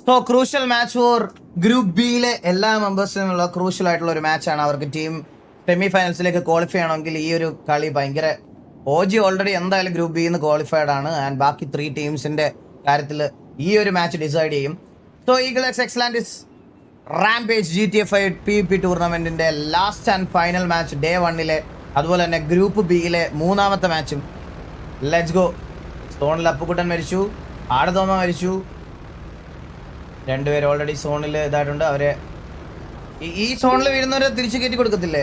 So crucial match for group ബിയിലെ എല്ലാ മെമ്പേഴ്സിനുള്ള crucial ആയിട്ടുള്ള ഒരു മാച്ചാണ്. അവർക്ക് ടീം സെമി ഫൈനൽസിലേക്ക് ക്വാളിഫൈ ആണെങ്കിൽ ഈ ഒരു കളി ഭയങ്കര OG ഓൾറെഡി എന്തായാലും ഗ്രൂപ്പ് ബിന്ന് ക്വാളിഫൈഡ് ആണ്. ആൻഡ് ബാക്കി 3 ടീംസിന്റെ കാര്യത്തിൽ ഈ ഒരു മാച്ച് ഡിസൈഡ് ചെയ്യും. So Eagles Excellence Rampage GTA 5 PvP ടൂർണമെന്റിന്റെ last and final match day 1-ലെ, അതുപോലെ തന്നെ ഗ്രൂപ്പ് ബിയിലെ മൂന്നാമത്തെ മാച്ചും. Let's go. സോണിൽ അപ്പുക്കുട്ടൻ മരിച്ചു, ആടുതോമ മരിച്ചു, രണ്ടുപേരും ഓൾറെഡി സോണിൽ ഇതായിട്ടുണ്ട്. അവരെ ഈ സോണിൽ വീഴുന്നവരെ തിരിച്ചു കയറ്റി കൊടുക്കത്തില്ലേ?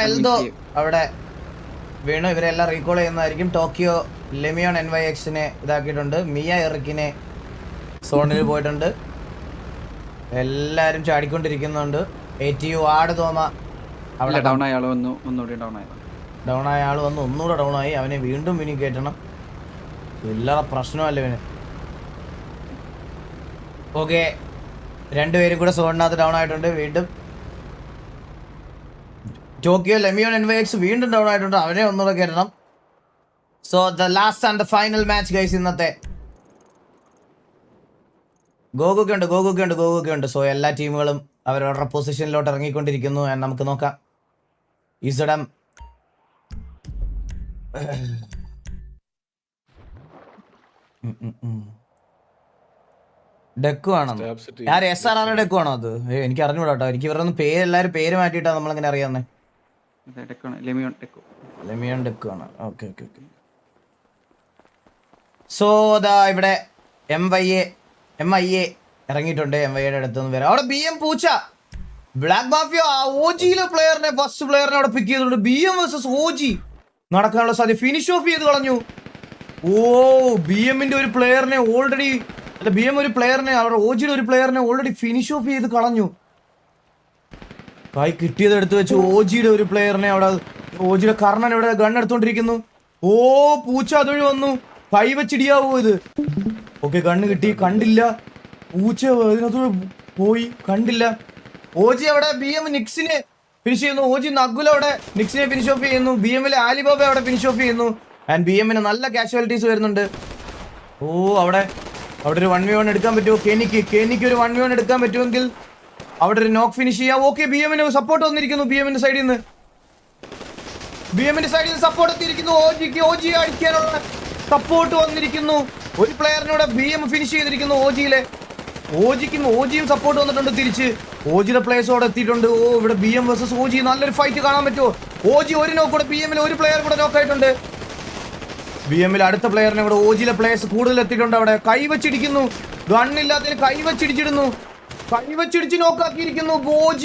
എൽദോ അവിടെ വീണു. ഇവരെല്ലാം റീകോൾ ചെയ്യുന്നതായിരിക്കും. ടോക്കിയോ ലെമിയോൺ NYXനെ ഇതാക്കിയിട്ടുണ്ട്. മിയ എറിക്കിനെ സോണിൽ പോയിട്ടുണ്ട്. എല്ലാരും ചാടിക്കൊണ്ടിരിക്കുന്നുണ്ട്. ATU ആടുതോമ അവിടെ ഡൗൺ ആയ ആള് വന്നു, ഒന്നുകൂടെ ഡൗൺ ആയി. അവനെ വീണ്ടും ഇനി കയറ്റണം. ഇല്ലാതെ പ്രശ്നമല്ല ഇവന്. ഓക്കെ, രണ്ടുപേരും കൂടെ സോണിനകത്ത് ഡൗൺ ആയിട്ടുണ്ട്. വീണ്ടും ടോക്കിയോ ലെമിയോൺ NYX വീണ്ടും ഡൗൺ ആയിട്ടുണ്ട്. അവനെ ഒന്നുകൂടെ കയറ്റണം. So the last and the final match guys. ഇന്നത്തെ ഗോകുക്ക് ഉണ്ട്. സോ എല്ലാ ടീമുകളും അവരവരുടെ പൊസിഷനിലോട്ട് ഇറങ്ങിക്കൊണ്ടിരിക്കുന്നു. നമുക്ക് നോക്കാം. ഇസഡം ഡെക്കു ആണോ? ഞാൻ SRR ഡെക്കു ആണോ അത്? എനിക്ക് അറിഞ്ഞൂടാ കേട്ടോ. എനിക്ക് ഇവരുടെ ഒന്നും എല്ലാവരും പേര് മാറ്റിയിട്ടാ നമ്മളിങ്ങനെ അറിയാവുന്നേ. ലെമിയോൺ ഡെക്കു ആണ്. ഓക്കെ. സോ ദാ ഇവിടെ MIA ഇറങ്ങിയിട്ടുണ്ട്. MIAയുടെ അടുത്തുനിന്ന് വരാം. അവിടെ BM പൂച്ച ബ്ലാക്ക് മാഫിയ OGയിലെ പ്ലെയറിനെ, ഫസ്റ്റ് പ്ലെയറിനെ അവിടെ പിക്ക് ചെയ്തിട്ടുണ്ട്. BM വേഴ്സസ് OG നടക്കാനുള്ള സാധ്യത ഫിനിഷ് ഓഫ് ചെയ്ത് കളഞ്ഞു. BMന്റെ ഒരു പ്ലെയറിനെ ഓൾറെഡി BM ഒരു പ്ലെയറിനെ, അവിടെ OGയിലെ ഒരു പ്ലെയറിനെ ഓൾറെഡി ഫിനിഷ് ഓഫ് ചെയ്ത് കളഞ്ഞു. കൈ കിട്ടിയത് എടുത്ത് വെച്ച് OGയുടെ ഒരു പ്ലെയറിനെ അവിടെ, OGയുടെ കർണൻ ഇവിടെ ഗൺ എടുത്തോണ്ടിരിക്കുന്നു. പൂച്ച അതുവഴി വന്നു. കൈ വെച്ചിടിയാവോ ഇത്? ഓക്കെ, ഗണ്ണ് കിട്ടി. കണ്ടില്ല, പൂച്ച അതിനകത്ത് പോയി, കണ്ടില്ല. OG അവിടെ BM നിക്സിനെ ഫിനിഷ് ചെയ്യുന്നു. OG നഗുല അവിടെ നിക്സിനെ ഫിനിഷ് ഓഫ് ചെയ്യുന്നു. BMലെ ആലിബാബ അവിടെ ഫിനിഷ് ഓഫ് ചെയ്യുന്നു. ആൻഡ് BMന് നല്ല കാഷ്വാലിറ്റീസ് വരുന്നുണ്ട്. അവിടെ ഒരു 1v1 എടുക്കാൻ പറ്റുമോ? കെനിക്ക് ഒരു 1v1 എടുക്കാൻ പറ്റുമെങ്കിൽ അവിടെ ഒരു നോക്ക് ഫിനിഷ് ചെയ്യാം. ഓക്കെ, BMന് സപ്പോർട്ട് വന്നിരിക്കുന്നു. BMന്റെ സൈഡിൽ നിന്ന് സപ്പോർട്ട് എത്തിയിരിക്കുന്നു. OG അടിക്കാനുള്ള സപ്പോർട്ട് വന്നിരിക്കുന്നു. ഒരു പ്ലെയറിനൂടെ BM ഫിനിഷ് ചെയ്തിരിക്കുന്നു. OGയും സപ്പോർട്ട് വന്നിട്ടുണ്ട് തിരിച്ച്. OGയുടെ പ്ലേയേഴ്സ് അവിടെ എത്തിയിട്ടുണ്ട്. ഇവിടെ BM വേഴ്സസ് OG നല്ലൊരു ഫൈറ്റ് കാണാൻ പറ്റുമോ? OG ഒരു നോക്ക് കൂടെ, BMൽ ഒരു പ്ലെയർ കൂടെ നോക്കായിട്ടുണ്ട്. BMൽ അടുത്ത പ്ലെയറിനെ കൂടെ OGയിലെ പ്ലേയേഴ്സ് കൂടുതൽ എത്തിയിട്ടുണ്ട്. അവിടെ കൈവച്ചിടിക്കുന്നു. ഗണ്ണില്ലാത്തതിന് കൈവച്ചിടിച്ചിടുന്നു. കൈവച്ചിടിച്ച് നോക്കാക്കിയിരിക്കുന്നു OG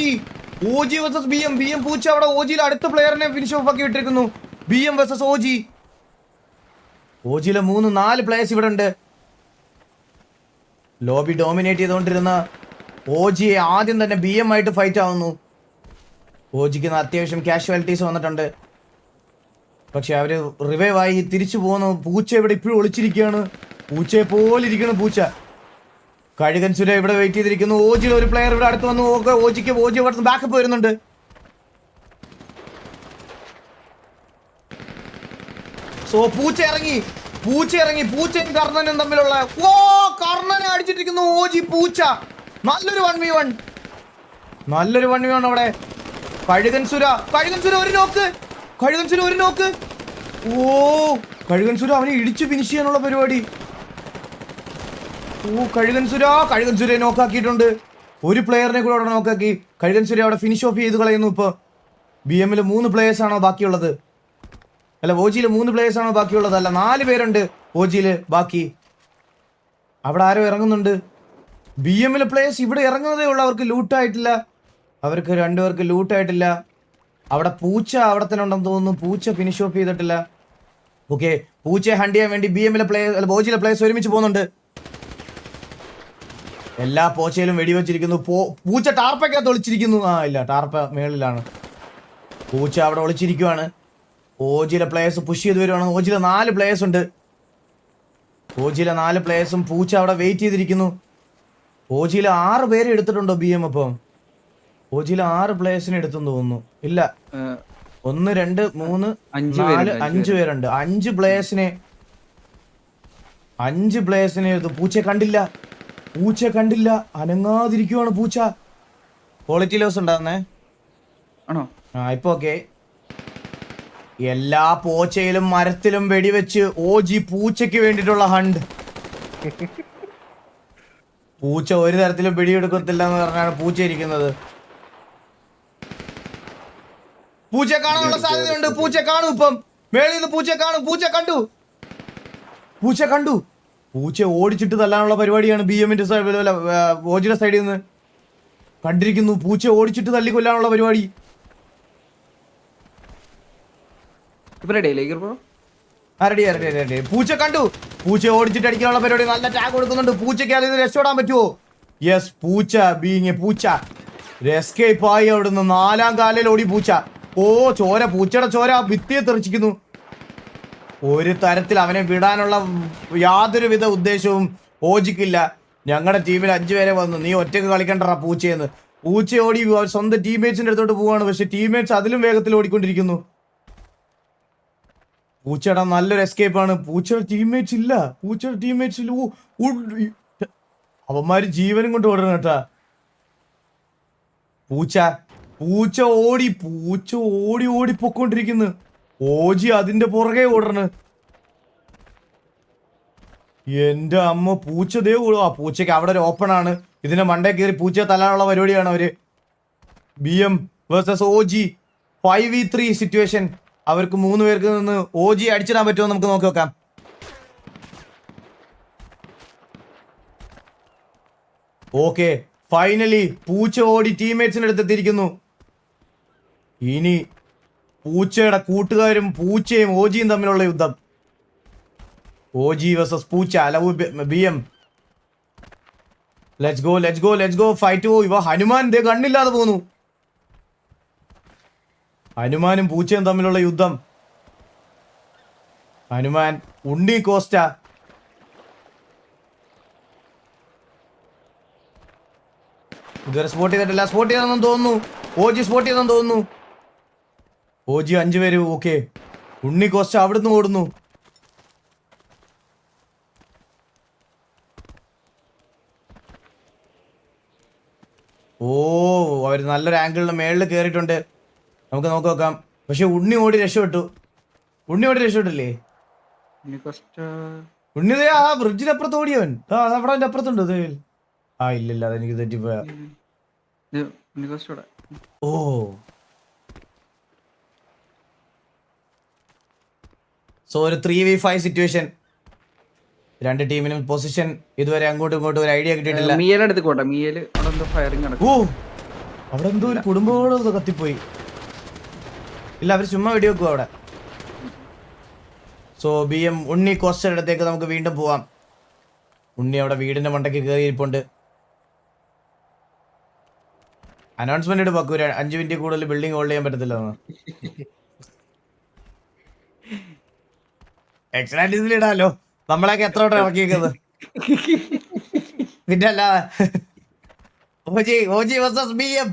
വേഴ്സസ് BM പൂച്ച അവിടെ OGയിലെ അടുത്ത പ്ലെയറിനെ ഫിനിഷ് ഓഫ് ആക്കി വിട്ടിരിക്കുന്നു. BM വേഴ്സസ് OGയിലെ 3-4 പ്ലേയേഴ്സ് ഇവിടെ ഉണ്ട്. ലോബി ഡോമിനേറ്റ് ചെയ്തുകൊണ്ടിരുന്ന OGയെ ആദ്യം തന്നെ BM ആയിട്ട് ഫൈറ്റ് ആവുന്നു. OGക്ക് അത്യാവശ്യം കാഷ്വാലിറ്റീസ് വന്നിട്ടുണ്ട്. പക്ഷെ അവര് റിവൈവ് ആയി തിരിച്ചു പോകുന്നു. പൂച്ച ഇവിടെ ഇപ്പോഴും ഒളിച്ചിരിക്കുകയാണ്. പൂച്ചയെ പോലെ ഇരിക്കണം പൂച്ച. കഴുകൻ സുര ഇവിടെ വെയിറ്റ് ചെയ്തിരിക്കുന്നു. OGയിലെ ഒരു പ്ലെയർ ഇവിടെ അടുത്ത് വന്നു. OG ഇവിടെ ബാക്കപ്പ് വരുന്നുണ്ട്. സോ പൂച്ച ഇറങ്ങി. പൂച്ചയും കർണനും തമ്മിലുള്ള കർണനെ അടിച്ചിട്ടിരിക്കുന്നു OG പൂച്ച. നല്ലൊരു 1v1 അവിടെ. കഴുകൻ സുര ഒരു നോക്ക്. കഴുകൻ സുര അവനെ ഇടിച്ച് ഫിനിഷ് ചെയ്യാനുള്ള പരിപാടി. കഴുകൻ സുരയെ നോക്കാക്കിയിട്ടുണ്ട്. ഒരു പ്ലെയറിനെ കൂടെ അവിടെ നോക്കാക്കി. കഴുകൻ സുര അവിടെ ഫിനിഷ് ഓഫ് ചെയ്ത് കളയുന്നു. ഇപ്പൊ BMല് 3 പ്ലേയേഴ്സ് ആണോ ബാക്കിയുള്ളത്? അല്ല, OGയില് 3 പ്ലേയേഴ്സ് ആണോ ബാക്കിയുള്ളത്? അല്ല, 4 പേരുണ്ട് OGയില് ബാക്കി. അവിടെ ആരോ ഇറങ്ങുന്നുണ്ട്. BMലെ പ്ലേയേഴ്സ് ഇവിടെ ഇറങ്ങുന്നതേ ഉള്ളൂ. അവർക്ക് ലൂട്ടായിട്ടില്ല. അവർക്ക് 2 പേർക്ക് ലൂട്ടായിട്ടില്ല. അവിടെ പൂച്ച അവിടെ തന്നെ ഉണ്ടെന്ന് തോന്നുന്നു. പൂച്ച ഫിനിഷ് ഓഫ് ചെയ്തിട്ടില്ല. ഓക്കെ, പൂച്ചയെ ഹണ്ട് ചെയ്യാൻ വേണ്ടി BMലെ പ്ലേയേഴ്സ്, OGയിലെ പ്ലേയേഴ്സ് ഒരുമിച്ച് പോകുന്നുണ്ട്. എല്ലാ പോച്ചയിലും വെടിവെച്ചിരിക്കുന്നു. പൂച്ച ടാർപ്പയ്ക്കകത്ത് ഒളിച്ചിരിക്കുന്നു. ഇല്ല, ടാർപ്പ മേളിലാണ്. പൂച്ച അവിടെ ഒളിച്ചിരിക്കുവാണ്. OGയിലെ പ്ലേയേഴ്സ് പുഷ് ചെയ്ത് വരുവാണ്. OGയിലെ 4 പ്ലേയേഴ്സ് ഉണ്ട്. OGയിലെ 4 പ്ലേയേഴ്സും പൂച്ച അവിടെ വെയിറ്റ് ചെയ്തിരിക്കുന്നു. OGയിലെ 6 പേരെ എടുത്തിട്ടുണ്ടോ BM? അപ്പം OGയിലെ 6 പ്ലേയേഴ്സിനെ എടുത്തെന്ന് തോന്നുന്നു. ഇല്ല, 1 2 3 4 5 പേരുണ്ട്. 5 പ്ലേയേഴ്സിനെ 5 പ്ലേയേഴ്സിനെ എടുത്തു. പൂച്ചയെ കണ്ടില്ല. അനങ്ങാതിരിക്കുവാണ് പൂച്ച. ക്വാളിറ്റി ലോസ് ഉണ്ടാകുന്നേ ആണോ? ഇപ്പൊ ഓക്കെ. എല്ലാ പോച്ചയിലും മരത്തിലും വെടിവെച്ച് ഓജി പൂച്ചയ്ക്ക് വേണ്ടിയിട്ടുള്ള ഹണ്ട്. പൂച്ച ഒരു തരത്തിലും വെടിയെടുക്കത്തില്ല എന്ന് പറഞ്ഞാണ് പൂച്ച ഇരിക്കുന്നത്. പൂച്ച കാണാനുള്ള സാധ്യതയുണ്ട്. പൂച്ച കാണും. ഇപ്പം മേളിൽ നിന്ന് പൂച്ച കാണും. പൂച്ച കണ്ടു. പൂച്ച ഓടിച്ചിട്ട് തല്ലാനുള്ള പരിപാടിയാണ് BM-ന്റെ ഓജിയുടെ സൈഡിൽ നിന്ന് കണ്ടിരിക്കുന്നു. പൂച്ച ഓടിച്ചിട്ട് തല്ലിക്കൊല്ലാനുള്ള പരിപാടി. റെഡി. പൂച്ച കണ്ടു. പൂച്ച ഓടിച്ചിട്ട് അടിക്കാനുള്ള പരിപാടി. നല്ല ടാഗ് കൊടുക്കുന്നുണ്ട്. പൂച്ചയ്ക്ക് അതിൽ നിന്ന് രക്ഷപ്പെടാൻ പറ്റുമോ? യെസ്, പൂച്ച ബീങ് പൂച്ച എസ്കേപ്പ് ആയി അവിടുന്ന്. 4-ാം കാലിൽ ഓടി പൂച്ച. പൂച്ചയുടെ ചോര ഭിത്തിയെ തെറിച്ചിരിക്കുന്നു. ഒരു തരത്തിൽ അവനെ വിടാനുള്ള യാതൊരുവിധ ഉദ്ദേശവും ഓജിക്കില്ല. ഞങ്ങളുടെ ടീമിൽ 5 പേരെ വന്നു. നീ ഒറ്റക്ക് കളിക്കണ്ടടാ പൂച്ചയെന്ന്. പൂച്ച ഓടി സ്വന്തം ടീംമേറ്റ്സിന്റെ അടുത്തോട്ട് പോവാണ്. പക്ഷെ ടീംമേറ്റ്സ് അതിലും വേഗത്തിൽ ഓടിക്കൊണ്ടിരിക്കുന്നു. പൂച്ചയുടെ നല്ലൊരു എസ്കേപ്പ് ആണ്. പൂച്ചയുടെ ടീംമേറ്റ്സ് ഇല്ല. അവന്മാര് ജീവനും കൊണ്ട് ഓടണം കേട്ടാ. പൂച്ച ഓടി പൊക്കോണ്ടിരിക്കുന്നു. ഓജി അതിന്റെ പുറകെ ഓടണ്. എന്റെ അമ്മ, പൂച്ച പൂച്ചയ്ക്ക് അവിടെ ഒരു ഓപ്പൺ ആണ്. ഇതിന്റെ മണ്ടേ കയറി പൂച്ചയെ തല്ലാനുള്ള പരിപാടിയാണ് അവര്. BM versus OG 5v3 situation. അവർക്ക് 3 പേർക്ക് നിന്ന് OG അടിച്ചിടാൻ പറ്റുമോ നമുക്ക് നോക്കി നോക്കാം. ഓക്കെ, ഫൈനലി പൂച്ച ഓടി ടീംമേറ്റ്സിന്റെ അടുത്ത് എത്തിയിരിക്കുന്നു. ഇനി പൂച്ചയുടെ കൂട്ടുകാരും പൂച്ചയും ഓജിയും തമ്മിലുള്ള യുദ്ധം. OG വേഴ്സസ് പൂച്ച. BM. Let's go. ഫൈറ്റ്. ഇവ ഹനുമാൻ കണ്ണില്ലാതെ പോന്നു. ഹനുമാനും പൂച്ചയും തമ്മിലുള്ള യുദ്ധം. ഹനുമാൻ ഉണ്ണി കോസ്റ്റ. ഇതുവരെ സ്പോട്ട് ചെയ്തെന്ന് തോന്നുന്നു. OG സ്പോട്ട് ചെയ്തെന്ന് തോന്നുന്നു. OG 5 പേര്. ഓക്കെ, ഉണ്ണി കോസ്റ്റ അവിടുന്ന് ഓടുന്നു. അവര് നല്ലൊരു ആംഗിളിന് മേളിൽ കയറിയിട്ടുണ്ട്. നമുക്ക് നോക്കാം. പക്ഷെ ഉണ്ണി ഓടി രക്ഷപ്പെട്ടില്ലേ? ഉണ്ണി ആ ബ്രിഡ്ജിനപ്പുറത്ത് ഓടിയവൻ. അവിടെ അതിന്റെ അപ്പുറത്തുണ്ട്. ഇല്ലില്ല, അതെനിക്ക് തെറ്റിപ്പോയ. സോ ഒരു 3v5 സിറ്റുവേഷൻ. 2 ടീമിനും പൊസിഷൻ ഇതുവരെ അങ്ങോട്ടും ഇങ്ങോട്ടും ഒരു ഐഡിയ കിട്ടിയിട്ടില്ല. അവിടെ എന്തോ ഒരു കുടുംബത്തോട് കത്തിപ്പോയി. ഇല്ല, അവര് ചുമ്മാ വെടിവെക്കും അവിടെ. സോ BM ഉണ്ണി കോസ്റ്റയുടെ അടുത്തേക്ക് നമുക്ക് വീണ്ടും പോവാം. ഉണ്ണി അവിടെ വീടിന്റെ മണ്ടയ്ക്ക് കയറിയിരിപ്പുണ്ട്. അനൗൺസ്മെന്റ് ഇട്ട് പക്കൂര 5 മിനിറ്റ് കൂടുതൽ ബിൽഡിംഗ് ഹോൾഡ് ചെയ്യാൻ പറ്റത്തില്ല. എക്സ്ട്രാ ഡിസിൽ ഇടാലോ. നമ്മളൊക്കെ എത്ര വട്ടം ഇറക്കിയേക്കുന്നത്. പിന്നെ അല്ല, OG വേഴ്സസ് BM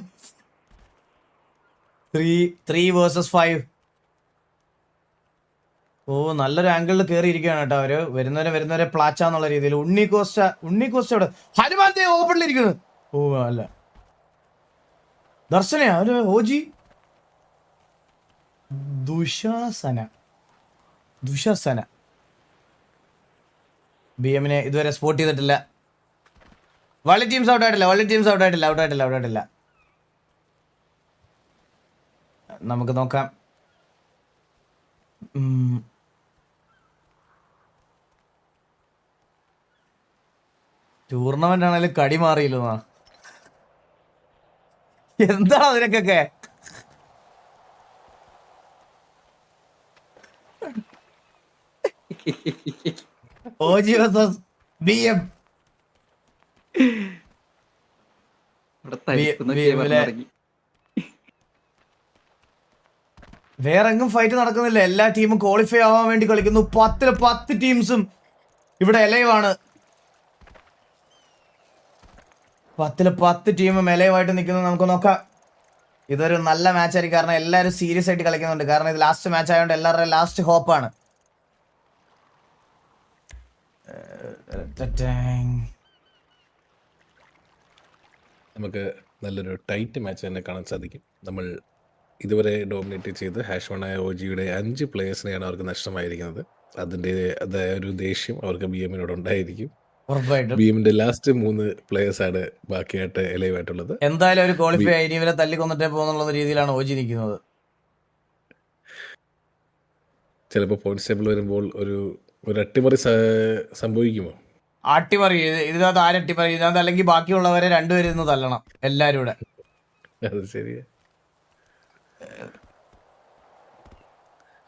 3 വേഴ്സസ് 5. നല്ലൊരു ആംഗിളിൽ കയറിയിരിക്കുകയാണ് കേട്ടോ അവര്. വരുന്നവരെ പ്ലാച്ചാന്നുള്ള രീതിയിൽ. ഉണ്ണി കോസ്റ്റ അവിടെ. ഹനുമാൻ ഓപ്പണിലിരിക്കുന്നു. അല്ല, ദർശനയാ അവര്. OG ദുശാസന. BM-നെ ഇതുവരെ സ്പോട്ട് ചെയ്തിട്ടില്ല. വള്ളി ടീംസ് ഔട്ടായിട്ടില്ല. നമുക്ക് നോക്കാം. ടൂർണമെന്റ് ആണെങ്കിലും കടി മാറിയില്ലെന്നാ. എന്താണ് അതിനൊക്കെ? OG versus BM. വേറെ എങ്ങും ഫൈറ്റ് നടക്കുന്നില്ല. എല്ലാ ടീമും ക്വാളിഫൈ ആവാൻ വേണ്ടി കളിക്കുന്നു. 10 ടീംസും ഇവിടെ എലൈവാണ്. 10 ടീമും എലൈവായിട്ട് നിൽക്കുന്നത് നമുക്ക് നോക്കാം. ഇതൊരു നല്ല മാച്ച് ആയിരിക്കും. കാരണം എല്ലാവരും സീരിയസ് ആയിട്ട് കളിക്കുന്നുണ്ട്. കാരണം ഇത് ലാസ്റ്റ് മാച്ച് ആയതുകൊണ്ട് എല്ലാവരുടെയും ലാസ്റ്റ് ഹോപ്പാണ്. നമുക്ക് നല്ലൊരു ടൈറ്റ് മാച്ച് തന്നെ കാണാൻ സാധിക്കും. നമ്മൾ ഇതുവരെ ഡോമിനേറ്റ് ചെയ്ത് ഹാഷ് വൺ ആയ OGയുടെ 5 പ്ലേയേഴ്സിനെയാണ് അവർക്ക് നഷ്ടമായിരിക്കുന്നത്. അതിൻ്റെതായ ഒരു ദേഷ്യം അവർക്ക് BM-നോട് ഉണ്ടായിരിക്കും. ഉറപ്പായിട്ടും BM-ന്റെ ലാസ്റ്റ് 3 പ്ലേയേഴ്സാണ് ബാക്കിയായിട്ട് എലൈവ് ആയിട്ടുള്ളത്. എന്തായാലും ഒരു ക്വാളിഫൈ ആയി ഇവരെ തല്ലിക്കൊന്നിട്ടേ പോകുന്നുള്ള രീതിയിലാണ് ഓജി നിൽക്കുന്നത്. ചിലപ്പോൾ പോയിന്റ്സ് ടേബിൾ വരുമ്പോൾ ഒരു അട്ടിമറി സംഭവിക്കുമോ? അട്ടിമറി ഇതിനകത്ത് ആരട്ടിമറി ഇതിനകത്ത്, അല്ലെങ്കിൽ ബാക്കിയുള്ളവരെ രണ്ടുപേരും ഇന്ന് തല്ലണം എല്ലാരും കൂടെ. അത് ശരിയാ.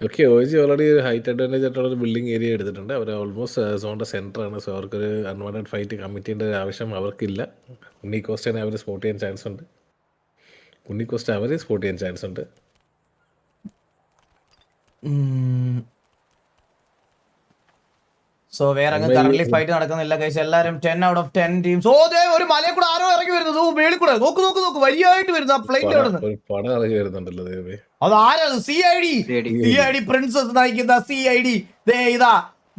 ഓക്കെ, OG ഓൾറെഡി ഒരു ഹൈറ്റ് അഡ്വാൻറ്റേജ് ആയിട്ടുള്ള ഒരു ബിൽഡിംഗ് ഏരിയ എടുത്തിട്ടുണ്ട്. അവർ ഓൾമോസ്റ്റ് സോണിൻ്റെ സെൻറ്ററാണ്. സോ അവർക്കൊരു അൺവാണ്ടഡ് ഫൈറ്റ് കമ്മിറ്റ് ചെയ്യേണ്ട ഒരു ആവശ്യം അവർക്കില്ല. ഉണ്ണിക്കോസ്റ്റനെ അവർ സ്പോട്ട് ചെയ്യാൻ ചാൻസ് ഉണ്ട്. സോ വേറെ അങ്ങ് കറന്റ് ഫൈറ്റ് നടക്കുന്നില്ല ഗൈസ്. എല്ലാരും 10 out of 10 ടീംസ്. ഓ ദേ ഒരു മലയിൽ കൂടെ ആരോ ഇറങ്ങി വരുന്നത്, മേളിൽ കൂടെ നോക്ക് വരിയായിട്ട് വരുന്നു ആ പ്ലെയിൻ. ഒരു പടം ഇറങ്ങി വരുന്നുണ്ടല്ലോ ദൈവമേ. അത് ആരത്? CID പ്രിൻസസ് നയിക്കുന്ന CID. ദേ ഇതാ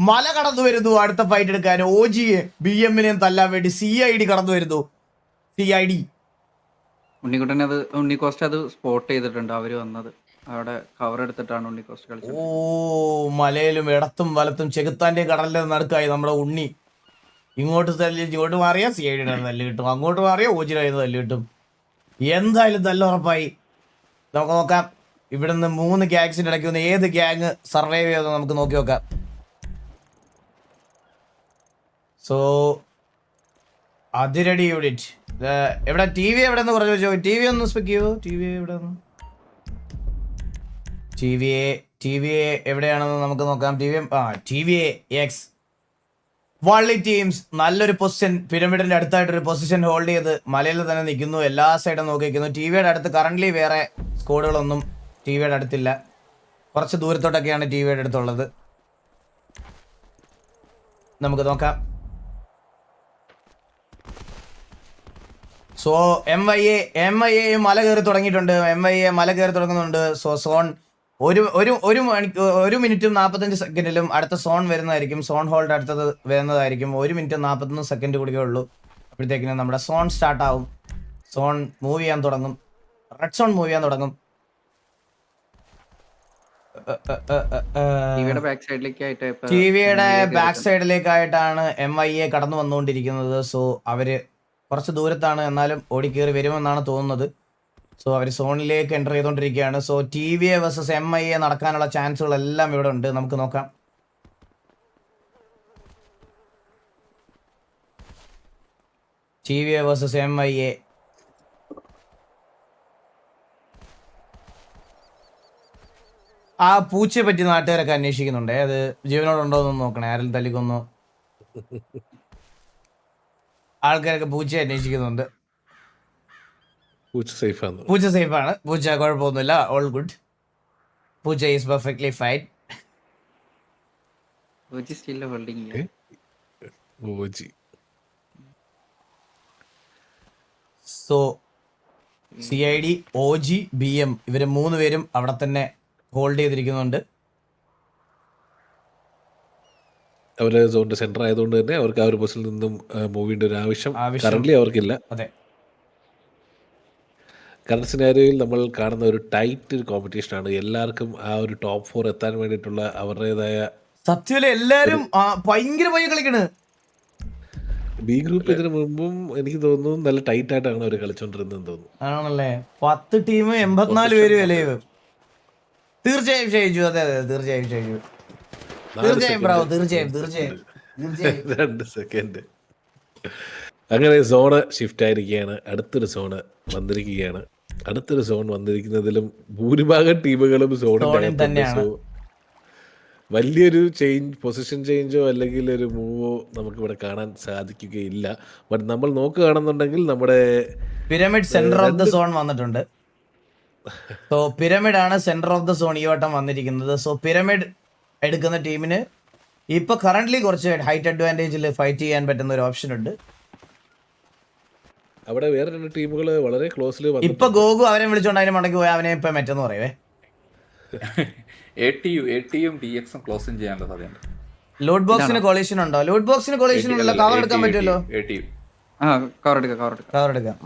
മല കടന്നു വരുന്നു അടുത്ത ഫൈറ്റ് എടുക്കാൻ. OGയെ BM-നെയും തല്ലാൻ വേണ്ടി CID കടന്നു വരുന്നു. CID ഉണ്ണിക്കോസ്റ്റ് അത് സ്പോട്ട് ചെയ്തിട്ടുണ്ട്. അവര് വന്നത് അവിടെ കവർ എടുത്തിട്ടാണ് ഉണ്ണിക്കോസ്റ്റ് കളിച്ചത്. ഓ മലയിലും ഇടത്തും വലത്തും ചെകുത്താന്റെ കടലിന്റെ നടുക്കായി നമ്മുടെ ഉണ്ണി. ഇങ്ങോട്ട് തല്ലി ഇങ്ങോട്ട് മാറിയാ CID തല്ല് കിട്ടും, അങ്ങോട്ട് മാറിയാ OGയുടെ തല്ല് കിട്ടും. എന്തായാലും നല്ല ഉറപ്പായി. നമുക്ക് നോക്കാം ഇവിടുന്ന് 3 ഗ്യാങ്സിന്റെ ഇടയ്ക്ക് വന്ന് ഏത് ഗ്യാങ് സർവൈവ് ചെയ്തെന്ന് നമുക്ക് നോക്കി നോക്കാം. സോ അതിരടി യൂണിറ്റ് എവിടെ? TV എവിടെ എന്ന് പറഞ്ഞു വെച്ചോ. TV ഒന്ന് സ്പെക്ക് ചെയ്യോ. TV എവിടെ? TVA എവിടെയാണെന്ന് നമുക്ക് നോക്കാം. TVA X വള്ളി ടീംസ് നല്ലൊരു പൊസിഷൻ, പിരമിഡിന്റെ അടുത്തായിട്ടൊരു പൊസിഷൻ ഹോൾഡ് ചെയ്ത് മലയിൽ തന്നെ നിൽക്കുന്നു. എല്ലാ സൈഡും നോക്കി നിൽക്കുന്നു. TVയുടെ അടുത്ത് കറന്റ് വേറെ സ്കോഡുകളൊന്നും TVയുടെ അടുത്തില്ല. കുറച്ച് ദൂരത്തോട്ടൊക്കെയാണ് TVയുടെ അടുത്തുള്ളത്. നമുക്ക് നോക്കാം. സോ MIA മല കയറി തുടങ്ങിയിട്ടുണ്ട്. MIA മല കയറി തുടങ്ങുന്നുണ്ട്. സോ സോൺ ഒരു മിനിറ്റും 45 സെക്കൻഡിലും അടുത്ത സോൺ വരുന്നതായിരിക്കും. സോൺ ഹോൾഡ് അടുത്തത് വരുന്നതായിരിക്കും. 1 മിനിറ്റ് 41 സെക്കൻഡ് കൂടിയേ ഉള്ളൂ. അപ്പോഴത്തേക്കിനും നമ്മുടെ സോൺ സ്റ്റാർട്ട് ആവും. സോൺ മൂവ് ചെയ്യാൻ തുടങ്ങും. റെഡ് സോൺ മൂവ് ചെയ്യാൻ തുടങ്ങും. ടിവിയുടെ ബാക്ക് സൈഡിലേക്കായിട്ടാണ് MIA കടന്നു വന്നുകൊണ്ടിരിക്കുന്നത്. സോ അവര് കുറച്ച് ദൂരത്താണ്, എന്നാലും ഓടിക്കേറി വരുമെന്നാണ് തോന്നുന്നത്. സോ അവർ സോണിലേക്ക് എൻ്റർ ചെയ്തുകൊണ്ടിരിക്കുകയാണ്. സോ TVA വേഴ്സസ് MIA നടക്കാനുള്ള ചാൻസുകളെല്ലാം ഇവിടെ ഉണ്ട്. നമുക്ക് നോക്കാം. TVA versus MIA. ആ പൂച്ചയെ പറ്റി നാട്ടുകാരൊക്കെ അന്വേഷിക്കുന്നുണ്ടേ. അത് ജീവനോടുണ്ടോ എന്ന് നോക്കണേ. ആരെങ്കിലും തല്ലിക്കൊന്നോ. ആൾക്കാരൊക്കെ പൂച്ചയെ അന്വേഷിക്കുന്നുണ്ട്. പൂച്ച സേഫാണ്. പൂച്ച കുഴപ്പമൊന്നുമില്ല. All good. പൂച്ച is perfectly fine. So CID OG BM ഇവര് 3 പേരും അവിടെ തന്നെ ഹോൾഡ് ചെയ്തിരിക്കുന്നുണ്ട്. അവര് സോണിന്റെ സെന്റർ ആയതുകൊണ്ട് തന്നെ അവർക്ക് ആ ഒരു പൊസിഷനിൽ നിന്നും മൂവ് ചെയ്യേണ്ട ഒരു ആവശ്യം കറന്റ്ലി അവർക്കില്ല. അതെ, കറണ്ട് സിനാരിയോയിൽ നമ്മൾ കാണുന്ന ഒരു ടൈറ്റ് കോമ്പറ്റീഷൻ ആണ്. എല്ലാവർക്കും ആ ഒരു ടോപ്പ് 4 എത്താൻ വേണ്ടിയിട്ടുള്ള അവരുടേതായ സത്യത്തില് എല്ലാരും ഭയങ്കര പയ്യ കളിക്കണ്. B ഗ്രൂപ്പ് ഇതിനു മുമ്പും എനിക്ക് തോന്നുന്നു നല്ല ടൈറ്റ് ആയിട്ടാണ് അവർ കളിച്ചോണ്ടിരുന്നത് തോന്നുന്നു. ആണല്ലേ? 10 ടീം 84 പേരും അലൈവ്. തീർച്ചയായും ഷൈജു. അതെ തീർച്ചയായും ഷൈജു. തീർച്ചയായും ബ്രാവോ. തീർച്ചയായും 2 സെക്കൻഡ്. അങ്ങനെ സോണ് ഷിഫ്റ്റ് ആയിരിക്കുകയാണ്. അടുത്തൊരു സോൺ വന്നിരിക്കുന്നതിലും ഭൂരിഭാഗം ടീമുകളും സോണിൽ തന്നെയാണ്. വലിയൊരു പൊസിഷൻ ചേഞ്ചോ അല്ലെങ്കിൽ ഒരു മൂവോ നമുക്കിവിടെ കാണാൻ സാധിക്കുകയില്ല. ബട്ട് നമ്മൾ നോക്കുകയാണെന്നുണ്ടെങ്കിൽ നമ്മുടെ pyramid centre of the zone വന്നിട്ടുണ്ട്. സോ പിരമിഡ് ആണ് സെന്റർ ഓഫ് ദ സോൺ ഈ വട്ടം വന്നിരിക്കുന്നത്. സോ പിരമിഡ് എടുക്കുന്ന ടീമിന് ഇപ്പൊ കറന്റ്ലി കുറച്ച് ഹൈറ്റ് അഡ്വാൻറ്റേജിൽ ഫൈറ്റ് ചെയ്യാൻ പറ്റുന്ന ഒരു ഓപ്ഷൻ ഉണ്ട്. അവിടെ വേറെ 2 ടീമുകൾ വളരെ ക്ലോസിൽ ഇപ്പൊ ഗോഗു അവനെ വിളിച്ചോണ്ട് അതിന് മടക്കി പോയി അവനെ ഇപ്പൊ മറ്റെന്ന് പറയവേ. ATയും DXും ക്ലോസും ചെയ്യാനുള്ള സാധ്യതയുണ്ട്. ലോഡ് ബോക്സിന് കൊളീഷൻ ഉണ്ടോ? ലോഡ് ബോക്സിന് കൊളീഷൻ ഉണ്ടല്ലോ, കവർ എടുക്കാൻ പറ്റുമല്ലോ. ആ കവർ എടുക്കാം. കവർ എടുക്കാം.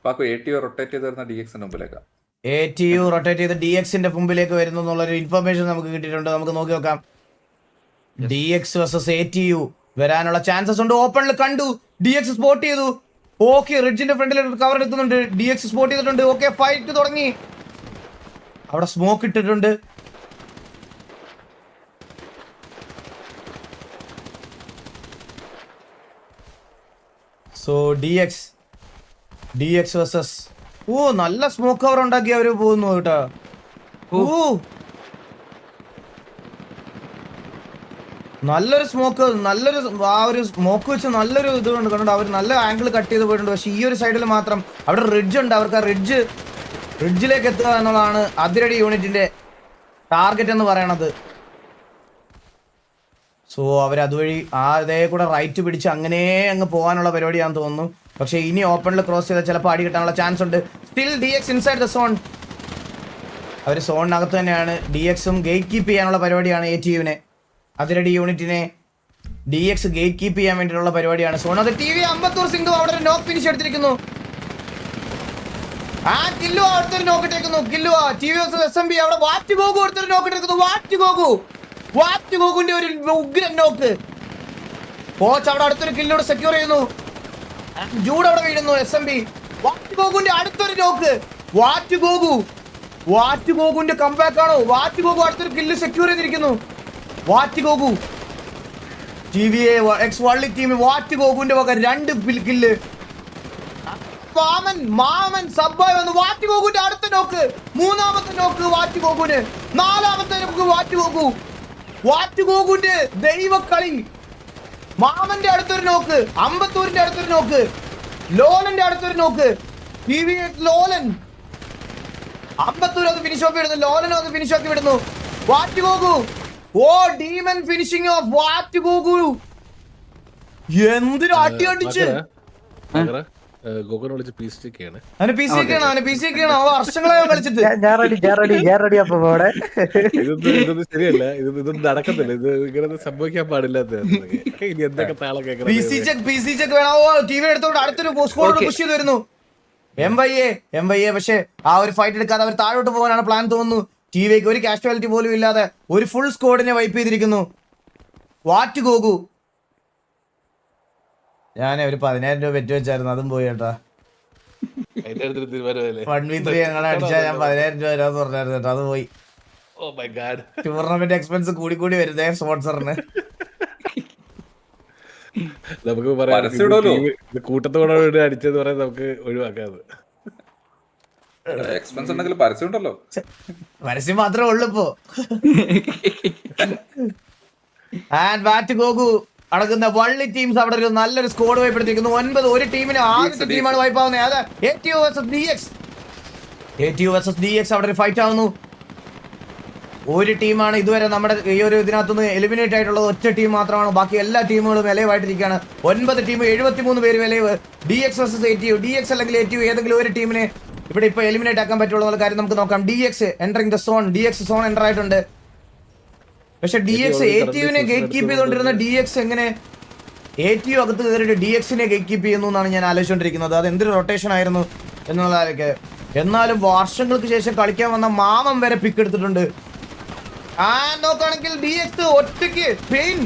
റൊട്ടേറ്റ് ചെയ്ത് വരുന്ന DX-ന്റെ മുമ്പിലേക്കാ. ATU റൊട്ടേറ്റ് ചെയ്ത് DX-ന്റെ മുമ്പിലേക്ക് വരുന്നു എന്നുള്ളൊരു ഇൻഫർമേഷൻ നമുക്ക് കിട്ടിയിട്ടുണ്ട്. നമുക്ക് നോക്കി നോക്കാം. DX vs ATU വരാനുള്ള ചാൻസസ് ഉണ്ട്. ഓപ്പണിൽ കണ്ടു, DX സ്പോട്ട് ചെയ്തു. ഓക്കെ, റിഡ്ജിന്റെ ഫ്രണ്ടിൽ കവർ എടുക്കുന്നുണ്ട്. DX സ്പോട്ട് ചെയ്തിട്ടുണ്ട്. ഓക്കെ, ഫൈറ്റ് തുടങ്ങി. അവിടെ സ്മോക്ക് ഇട്ടിട്ടുണ്ട്. സോ DX vs നല്ല സ്മോക്ക് കവർ ഉണ്ടാക്കി അവര് പോകുന്നു കേട്ടോ. നല്ലൊരു സ്മോക്ക്, ആ ഒരു സ്മോക്ക് വെച്ച് നല്ലൊരു ഇത് കണ്ടോ. അവർ നല്ല ആംഗിൾ കട്ട് ചെയ്ത് പോയിട്ടുണ്ട്. പക്ഷെ ഈ ഒരു സൈഡിൽ മാത്രം അവിടെ റിഡ്ജ് ഉണ്ട്. അവർക്ക് ആ റിഡ്ജിലേക്ക് എത്തുക എന്നുള്ളതാണ് അതിരടി യൂണിറ്റിന്റെ ടാർഗറ്റ് എന്ന് പറയണത്. സോ അവർ അതുവഴി അതേ കൂടെ റൈറ്റ് പിടിച്ച് അങ്ങനെ അങ്ങ് പോകാനുള്ള പരിപാടിയാണെന്ന് തോന്നുന്നു. പക്ഷെ ഇനി ഓപ്പണിൽ ക്രോസ് ചെയ്താൽ ചിലപ്പോൾ അടി കിട്ടാനുള്ള ചാൻസ് ഉണ്ട്. Still DX inside the zone. അവർ സോണിനകത്ത് തന്നെയാണ്. DX-ഉം ഗേറ്റ് കീപ്പ് ചെയ്യാനുള്ള പരിപാടിയാണ്. ATU-നെ, അതിരടി യൂണിറ്റിനെ DX ഗേറ്റ് കീപ്പ് ചെയ്യാൻ വേണ്ടിയിട്ടുള്ള പരിപാടിയാണ്. സോൺ അത് TV അമ്പത്തൂർ സിംഗും അവിടെ ഒരു നോക്ക് ഫിനിഷ് എടുത്തിരിക്കുന്നു. ആ കില്ലു അടുത്തൊരു നോക്ക് ഇട്ടേക്കുന്നു. കില്ലു TV vs SMB അവിടെ വാറ്റ് ഗോഗു അടുത്തൊരു നോക്ക് ഇട്ടിരിക്കുന്നു. വാറ്റ് ഗോഗുന്റെ ഒരു ഉഗ്രൻ നോക്ക്. കോച്ച് അവിടെ അടുത്തൊരു കില്ലോട് സെക്യൂർ ചെയ്യുന്നു. ജൂഡ് അവിടെ വീഴുന്നു. SMB വാറ്റ് ഗോഗുന്റെ അടുത്തൊരു നോക്ക്. വാറ്റ് ഗോഗുന്റെ കംബാക്ക് ആണോ? വാറ്റ് ഗോഗു അടുത്തൊരു കില്ല് സെക്യൂർ ചെയ്തിരിക്കുന്നു. വാറ്റ് ഗോഗു TVA X വള്ളി ടീം വാറ്റ് ഗോഗുന്റെ വക 2 കില്ല്. മാമൻ സബ്ബായി വന്നു. വാറ്റ് ഗോഗുന്റെ അടുത്ത നോക്ക്. 3ാമത്തെ നോക്ക് വാറ്റ് ഗോഗുന്. 4ാമത്തെ നോക്ക് വാറ്റ് ഗോഗുന്റെ ദൈവക്കളി. മാമന്റെ അടുത്തൊരു നോക്ക്. അമ്പത്തൂരിന്റെ അടുത്തൊരു നോക്ക്. ലോലന്റെ അടുത്തൊരു നോക്ക്. TV ലോലൻ അമ്പത്തൂർ അത് ഫിനിഷ് ഓഫ് വിടുന്നു. ലോലനും അത് ഫിനിഷ് ഓഫ് വിടുന്നു. വാറ്റ് ഗോഗു ഡീമൻ ഫിനിഷിംഗ് ഓഫ് വാറ്റ് ഗോഗു. എന്തൊരു അടി അടിച്ച് ഗോകുനെ വിളിച്ച് PC ആണ്. അവന് PC ആണ്. വർഷങ്ങളായി കളിച്ചിട്ട്. ഇതൊന്നും ശരിയല്ല. ഇതൊന്നും നടക്കത്തില്ല. ഇത് ഇങ്ങനെ സംഭവിക്കാൻ പാടില്ലാത്ത ഇനി എന്തൊക്കെ താളം കേൾക്കണം. PC ചെക്ക് വേണം. TV എടുത്തോണ്ട് അടുത്തൊരു സ്കോർ പുഷ് ചെയ്ത് വരുന്നു. MYA പക്ഷെ ആ ഒരു ഫൈറ്റ് എടുക്കാതെ അവർ താഴോട്ട് പോകാനാണ് പ്ലാൻ തോന്നുന്നു. TVക്ക് ഒരു കാഷ്വാലിറ്റി പോലും ഇല്ലാതെ ഒരു ഫുൾ സ്ക്വാഡിനെ വൈപ്പ് ചെയ്തിരിക്കുന്നു. വാറ്റ് ഗോഗു. ഞാൻ ഒരു 10,000 രൂപ വെറ്റ് വെച്ചായിരുന്നു, അതും പോയി കേട്ടാ. 1v3 ഞങ്ങളെ അടിച്ചാൽ ഞാൻ 10,000 രൂപ വരാന്ന് പറഞ്ഞായിരുന്നു കേട്ടോ, അത് പോയി. ടൂർണമെന്റ് എക്സ്പെൻസ് കൂടി വരുന്നേ സ്പോൺസറിന്. നമുക്ക് പറയാം കൂട്ടത്തോടെ അടിച്ചെന്ന് പറയാൻ നമുക്ക് ഒഴിവാക്കാതെ. എക്സ്പെൻസ് ഉണ്ടെങ്കിൽ പരസ്യം ഉണ്ടല്ലോ. പരസ്യം മാത്രമേ ഉള്ളൂ ഇപ്പോ. ആൻഡ് വാറ്റ് ഗോഗു അടക്കുന്ന വള്ളി ടീംസ് അവിടെ ഒരു നല്ലൊരു സ്കോഡ് വൈപ്പെടുത്തിരിക്കുന്നു. 9 ഒരു ടീമിന് ആദ്യത്തെ ടീമാണ് വൈപ്പാവുന്നത്. അത് ATU vs DX അവിടെ ഒരു ഫൈറ്റ് ആവുന്നു. ഒരു ടീമാണ് ഇതുവരെ നമ്മുടെ ഈ ഒരു ഇതിനകത്തുനിന്ന് എലിമിനേറ്റ് ആയിട്ടുള്ളത്. ഒറ്റ ടീം മാത്രമാണ്. ബാക്കി എല്ലാ ടീമുകളും വിലവായിട്ടിരിക്കുകയാണ്. 9 ടീം 73 പേര് വിലവ്. DX vs ATU. DX അല്ലെങ്കിൽ ATU ഏതെങ്കിലും ഒരു ടീമിനെ ഇവിടെ ഇപ്പൊ എലിമിനേറ്റ് ആക്കാൻ പറ്റുള്ള കാര്യം നമുക്ക് നോക്കാം. DX entering the zone. DX zone enter ആയിട്ടുണ്ട്. പക്ഷെ DX ATU-നെ ഗേറ്റ് കീപ്പ് ചെയ്തുകൊണ്ടിരുന്ന DX എങ്ങനെ ATU അകത്ത് കയറിയിട്ട് DX-നെ ഗേറ്റ് കീപ്പ് ചെയ്യുന്നു എന്നാണ് ഞാൻ ആലോചിച്ചുകൊണ്ടിരിക്കുന്നത്. അത് എന്തൊരു റൊട്ടേഷൻ ആയിരുന്നു എന്നുള്ളതൊക്കെ. എന്നാലും വർഷങ്ങൾക്ക് ശേഷം കളിക്കാൻ വന്ന മാമൻ വരെ പിക്ക് എടുത്തിട്ടുണ്ട്. നോക്കുകയാണെങ്കിൽ DX ഒറ്റയ്ക്ക് പെയിൻ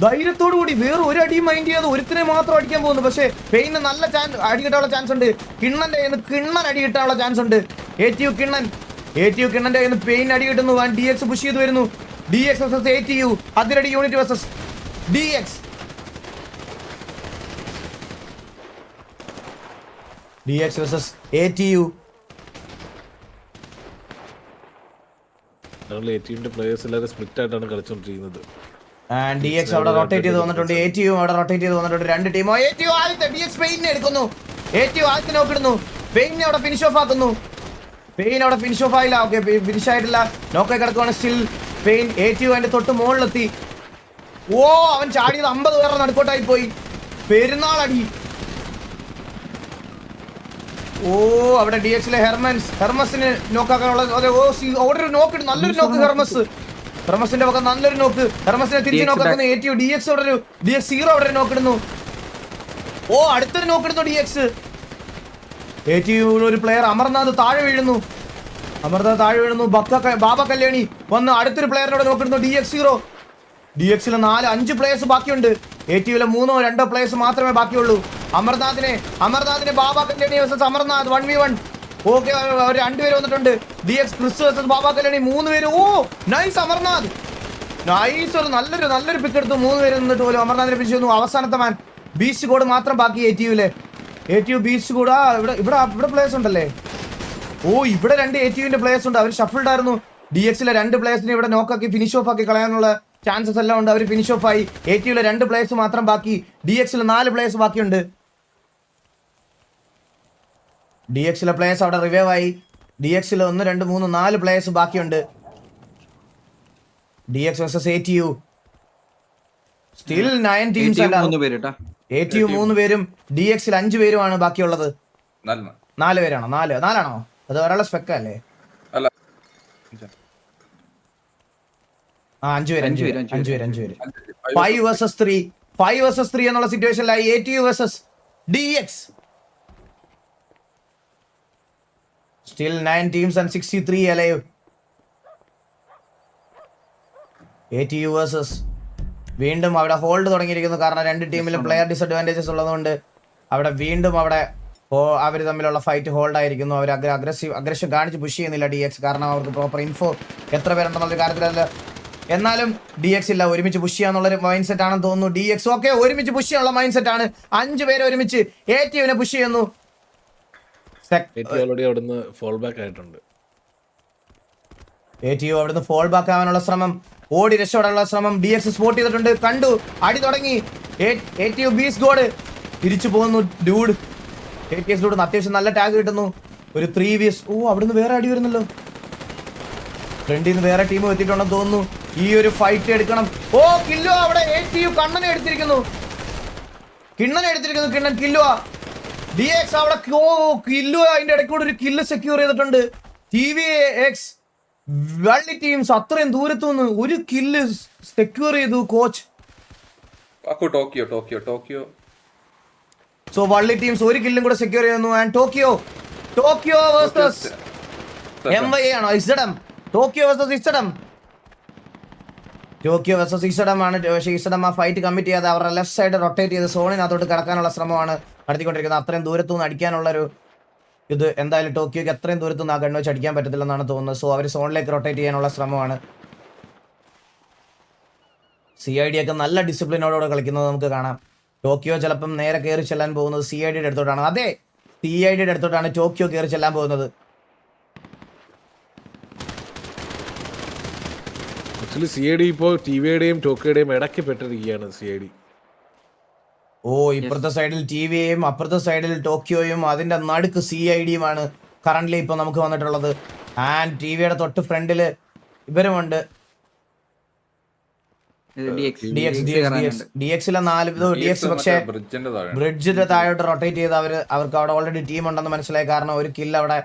ധൈര്യത്തോടു കൂടി വേറെ ഒരു അടിയും മൈൻഡ് ചെയ്യാതെ ഒരുത്തിനെ മാത്രം അടിക്കാൻ പോകുന്നു. പക്ഷേ പെയിന് നല്ല അടി കിട്ടാനുള്ള ചാൻസ് ഉണ്ട്. കിണ്ണൻ അടി കിട്ടാനുള്ള ചാൻസ് ഉണ്ട്. ATU കിണ്ണന്റെ കയ്യിൽ നിന്ന് പെയിൻ അടി കിട്ടുന്നു. DX പുഷ് ചെയ്ത് വരുന്നു. DX vs ATU Athiradi unit vs DX. DX vs ATU. ATUവിന്റെ പ്ലേയേഴ്സ് എല്ലാവരും സ്പ്ലിറ്റ് ആയിട്ടാണ് കളിച്ചുകൊണ്ടിരിക്കുന്നത്. DX അവിടെ റൊട്ടേറ്റ് ചെയ്ത് വന്നിട്ടുണ്ട്. ATU അവിടെ റൊട്ടേറ്റ് ചെയ്ത് വന്നിട്ടുണ്ട്. 2 ടീമോ. ATU ആദ്യത്തെ DX പെയിനെ എടുക്കുന്നു. ATU ആദ്യത്തെ നോക്കിടുന്നു. പെയിനെ അവിടെ ഫിനിഷ് ഓഫ് ആക്കുന്നു. പെയിൻ അവിടെ ഫിനിഷ് ഓഫ് ആയില്ല. ഓക്കെ, ഫിനിഷ് ആയിട്ടില്ല. നോക്കായി കിടക്കുവാണ് സ്റ്റിൽ പെയിൻ. ATU അതിന്റെ തൊട്ട് മുകളിലെത്തി. അവൻ ചാടിയത് 50 പേരുടെ നടുക്കോട്ടായി പോയി. പെരുന്നാളടി. അവിടെ DX-ലെ ഹെർമസിന് നോക്കാക്കാനുള്ള ഒരു നോക്ക്. നല്ലൊരു നോക്ക് ഹെർമസ്. റമസിന്റെ പക്കം നല്ലൊരു നോക്ക്. റമസിനെ തിരിച്ച് DX നോക്കുന്നു ATU. DX അവിടെ ഒരു DX0 അവിടെ നോക്കിടുന്നു. ഓ അടുത്തൊരു നോക്കിടുന്നു DX. ATU ഒരു പ്ലെയർ അമർനാഥ് താഴെ വീഴുന്നു. ബാബ കല്യാണി വന്ന് അടുത്തൊരു പ്ലെയറിനോട് നോക്കിടുന്നു. DX0. DX-ൽ 4-5 പ്ലേയേഴ്സ് ബാക്കിയുണ്ട്. ATU-ലെ 3-2 പ്ലേയേഴ്സ് മാത്രമേ ബാക്കിയുള്ളൂ. അമർനാഥിനെ Baba Kalyani versus Amarnath 1v1. Okay, അവർ 2 പേര് വന്നിട്ടുണ്ട്. DX Chris versus Baba Kalyani 3 പേര്. ഓ നൈസ് അമർനാഥ്, നൈസ്. ഒരു നല്ലൊരു പിക്ക് എടുത്തു. 3 പേര് നിന്നിട്ട് പോലും അമർനാഥിനെ പിടിച്ചു വന്നു. അവസാനത്തെ മാൻ ബീസ്റ്റ് കോഡ് മാത്രം ബാക്കി ATU-ലെ. ATU beast code. ഇവിടെ പ്ലേയേഴ്സ് ഉണ്ടല്ലേ. ഓ ഇവിടെ 2 ATU-ന്റെ പ്ലേയേഴ്സ് ഉണ്ട്. അവർ ഷഫിൾഡ് ആയിരുന്നു. DX-ലെ 2 പ്ലേയേഴ്സിനെ ഇവിടെ നോക്കാക്കി ഫിനിഷ് ഓഫ് ആക്കി കളയാനുള്ള ചാൻസസ് എല്ലാം ഉണ്ട്. അവർ ഫിനിഷ് ഓഫ് ആയി. ATU-ലെ 2 പ്ലേയേഴ്സ് മാത്രം ബാക്കി. DX-ൽ 4 പ്ലേയേഴ്സ് ബാക്കിയുണ്ട്. DX-ലെ പ്ലേയേഴ്സ് അവിടെ റിവൈവ് ആയി. DX-ൽ 1 2 3 4 പ്ലേയേഴ്സ് ബാക്കിയുണ്ട്. DX versus ATU. Still 9 teams ആണ്. ATU 3 പേരും DX-ൽ 5 പേരുമാണ് ബാക്കിയുള്ളത്. 4 പേരാണോ? 4 അത് ഒരാളെ സ്പെക്ക അല്ലേ? അല്ല, 5 പേര്. 5 വേഴ്സസ് 3 എന്നുള്ള സിറ്റുവേഷനിലായി ATU versus DX. Still 9 teams and 63 alive. ATU versus വീണ്ടും അവിടെ ഹോൾഡ് തുടങ്ങിയിരിക്കുന്നു. കാരണം 2 ടീമിലും പ്ലെയർ ഡിസഡ്വാൻറ്റേജസ് ഉള്ളതുകൊണ്ട് അവിടെ വീണ്ടും അവർ തമ്മിലുള്ള ഫൈറ്റ് ഹോൾഡ് ആയിരിക്കുന്നു. അവർ അഗ്രഷൻ കാണിച്ച് പുഷ് ചെയ്യുന്നില്ല DX. കാരണം അവർക്ക് പ്രോപ്പർ ഇൻഫോ എത്ര പേരുണ്ടെന്നുള്ള കാര്യത്തിലല്ല. എന്നാലും DX ഇല്ല, ഒരുമിച്ച് പുഷ് ചെയ്യാന്നുള്ളൊരു മൈൻഡ് സെറ്റ് ആണെന്ന് തോന്നുന്നു. DX ഓക്കെ ഒരുമിച്ച് പുഷ് ചെയ്യാനുള്ള മൈൻഡ് സെറ്റ് ആണ്. 5 പേര് ഒരുമിച്ച് ATU-നെ പുഷ് ചെയ്യുന്നു. ഓൾറെഡി അവിടുന്ന് ഫോൾ ബാക്ക് ആയിട്ടുണ്ട്. ATU അവിടുന്ന് ഫോൾ ബാക്ക് ആവാനുള്ള ശ്രമം, ഓടി രക്ഷപ്പെടാനുള്ള ശ്രമം DX സ്പോട്ട് ചെയ്തിട്ടുണ്ട്. കണ്ടു, അടി തുടങ്ങി. ATU ബീസ് ഗോഡ് തിരിച്ചു പോകുന്നു. ഡൂഡ് ATS ഡൂഡ് അത്യാവശ്യം നല്ല ടാഗ് കിട്ടുന്നു. ഒരു 3vs. ഓ അവിടുന്ന് വേറെ അടി വരുന്നല്ലോ. ഫ്രണ്ടിൽ നിന്ന് വേറെ ടീം എത്തിയിട്ടുണ്ടെന്ന് തോന്നുന്നു. ഈ ഒരു ഫൈറ്റ് എടുക്കണം. ഓ കില്ലോ അവിടെ ATU കണ്ണനെ എടുത്തിരിക്കുന്നു. കിണ്ണൻ കില്ലുവാ. DX അവിടെ കില്ലു അതിന്റെ ഇടയ്ക്കൂടെ ഒരു കില്ല് സെക്യൂർ ചെയ്തിട്ടുണ്ട്. TVX വള്ളി ടീംസ് അത്രയും ദൂരത്തുനിന്ന് ഒരു കില്ല് സെക്യൂർ ചെയ്തു കോച്ച്. ടോക്കിയോ. സോ വള്ളി ടീംസ് ഒരു കില്ലും കൂടെ സെക്യൂർ ചെയ്യുന്നു. ആൻഡ് ടോക്കിയോ വേഴ്സസ് MY ആണോ? ഇസഡം. ടോക്കിയോ വേഴ്സസ് ഇസഡം ആണ്. പക്ഷേ ഇസഡം ആ ഫൈറ്റ് കമ്മിറ്റ് ചെയ്യാതെ അവരുടെ ലെഫ്റ്റ് സൈഡ് റൊട്ടേറ്റ് ചെയ്ത് സോണിനകത്തോട്ട് കിടക്കാനുള്ള ശ്രമമാണ് നടത്തിക്കൊണ്ടിരിക്കുന്നത്. അത്രയും ദൂരത്തുനിന്ന് അടിക്കാനുള്ളൊരു ഇത് എന്തായാലും ടോക്കിയോക്ക് അത്രയും ദൂരത്തുനിന്ന് ആ ഗണ്ണ് വെച്ച് അടിക്കാൻ പറ്റത്തില്ലെന്നാണ് തോന്നുന്നത്. സോ അവർ സോണിലേക്ക് റൊട്ടേറ്റ് ചെയ്യാനുള്ള ശ്രമമാണ്. CID ഒക്കെ നല്ല ഡിസിപ്ലിനോടുകൂടെ കളിക്കുന്നത് നമുക്ക് കാണാം. ടോക്കിയോ ചിലപ്പം നേരെ കയറി ചെല്ലാൻ പോകുന്നത് CIDയുടെ അടുത്തോട്ടാണ്. അതെ, CIDയുടെ അടുത്തോട്ടാണ് ടോക്കിയോ കയറി ചെല്ലാൻ പോകുന്നത്. ആക്ച്വലി CID ഇപ്പോൾ TVയുടെയും ടോക്കിയോയുടെയും ഇടയ്ക്ക് പെട്ടിരിക്കുകയാണ്. CID ഓ ഇപ്പുറത്തെ സൈഡിൽ TVയും അപ്പുറത്തെ സൈഡിൽ ടോക്കിയോയും അതിന്റെ നടുക്ക് CIDയുമാണ് കറന്റ്ലി ഇപ്പൊ നമുക്ക് വന്നിട്ടുള്ളത്. ആൻഡ് TVയുടെ തൊട്ട് ഫ്രണ്ടില് ഇവരുമുണ്ട്. DX-ലെ 4 DX പക്ഷേ ബ്രിഡ്ജിന്റെ താഴോട്ട് റൊട്ടേറ്റ് ചെയ്ത് അവർക്ക് അവിടെ ഓൾറെഡി ടീം ഉണ്ടെന്ന് മനസ്സിലായി. കാരണം ഒരു കില്ല് അവിടെ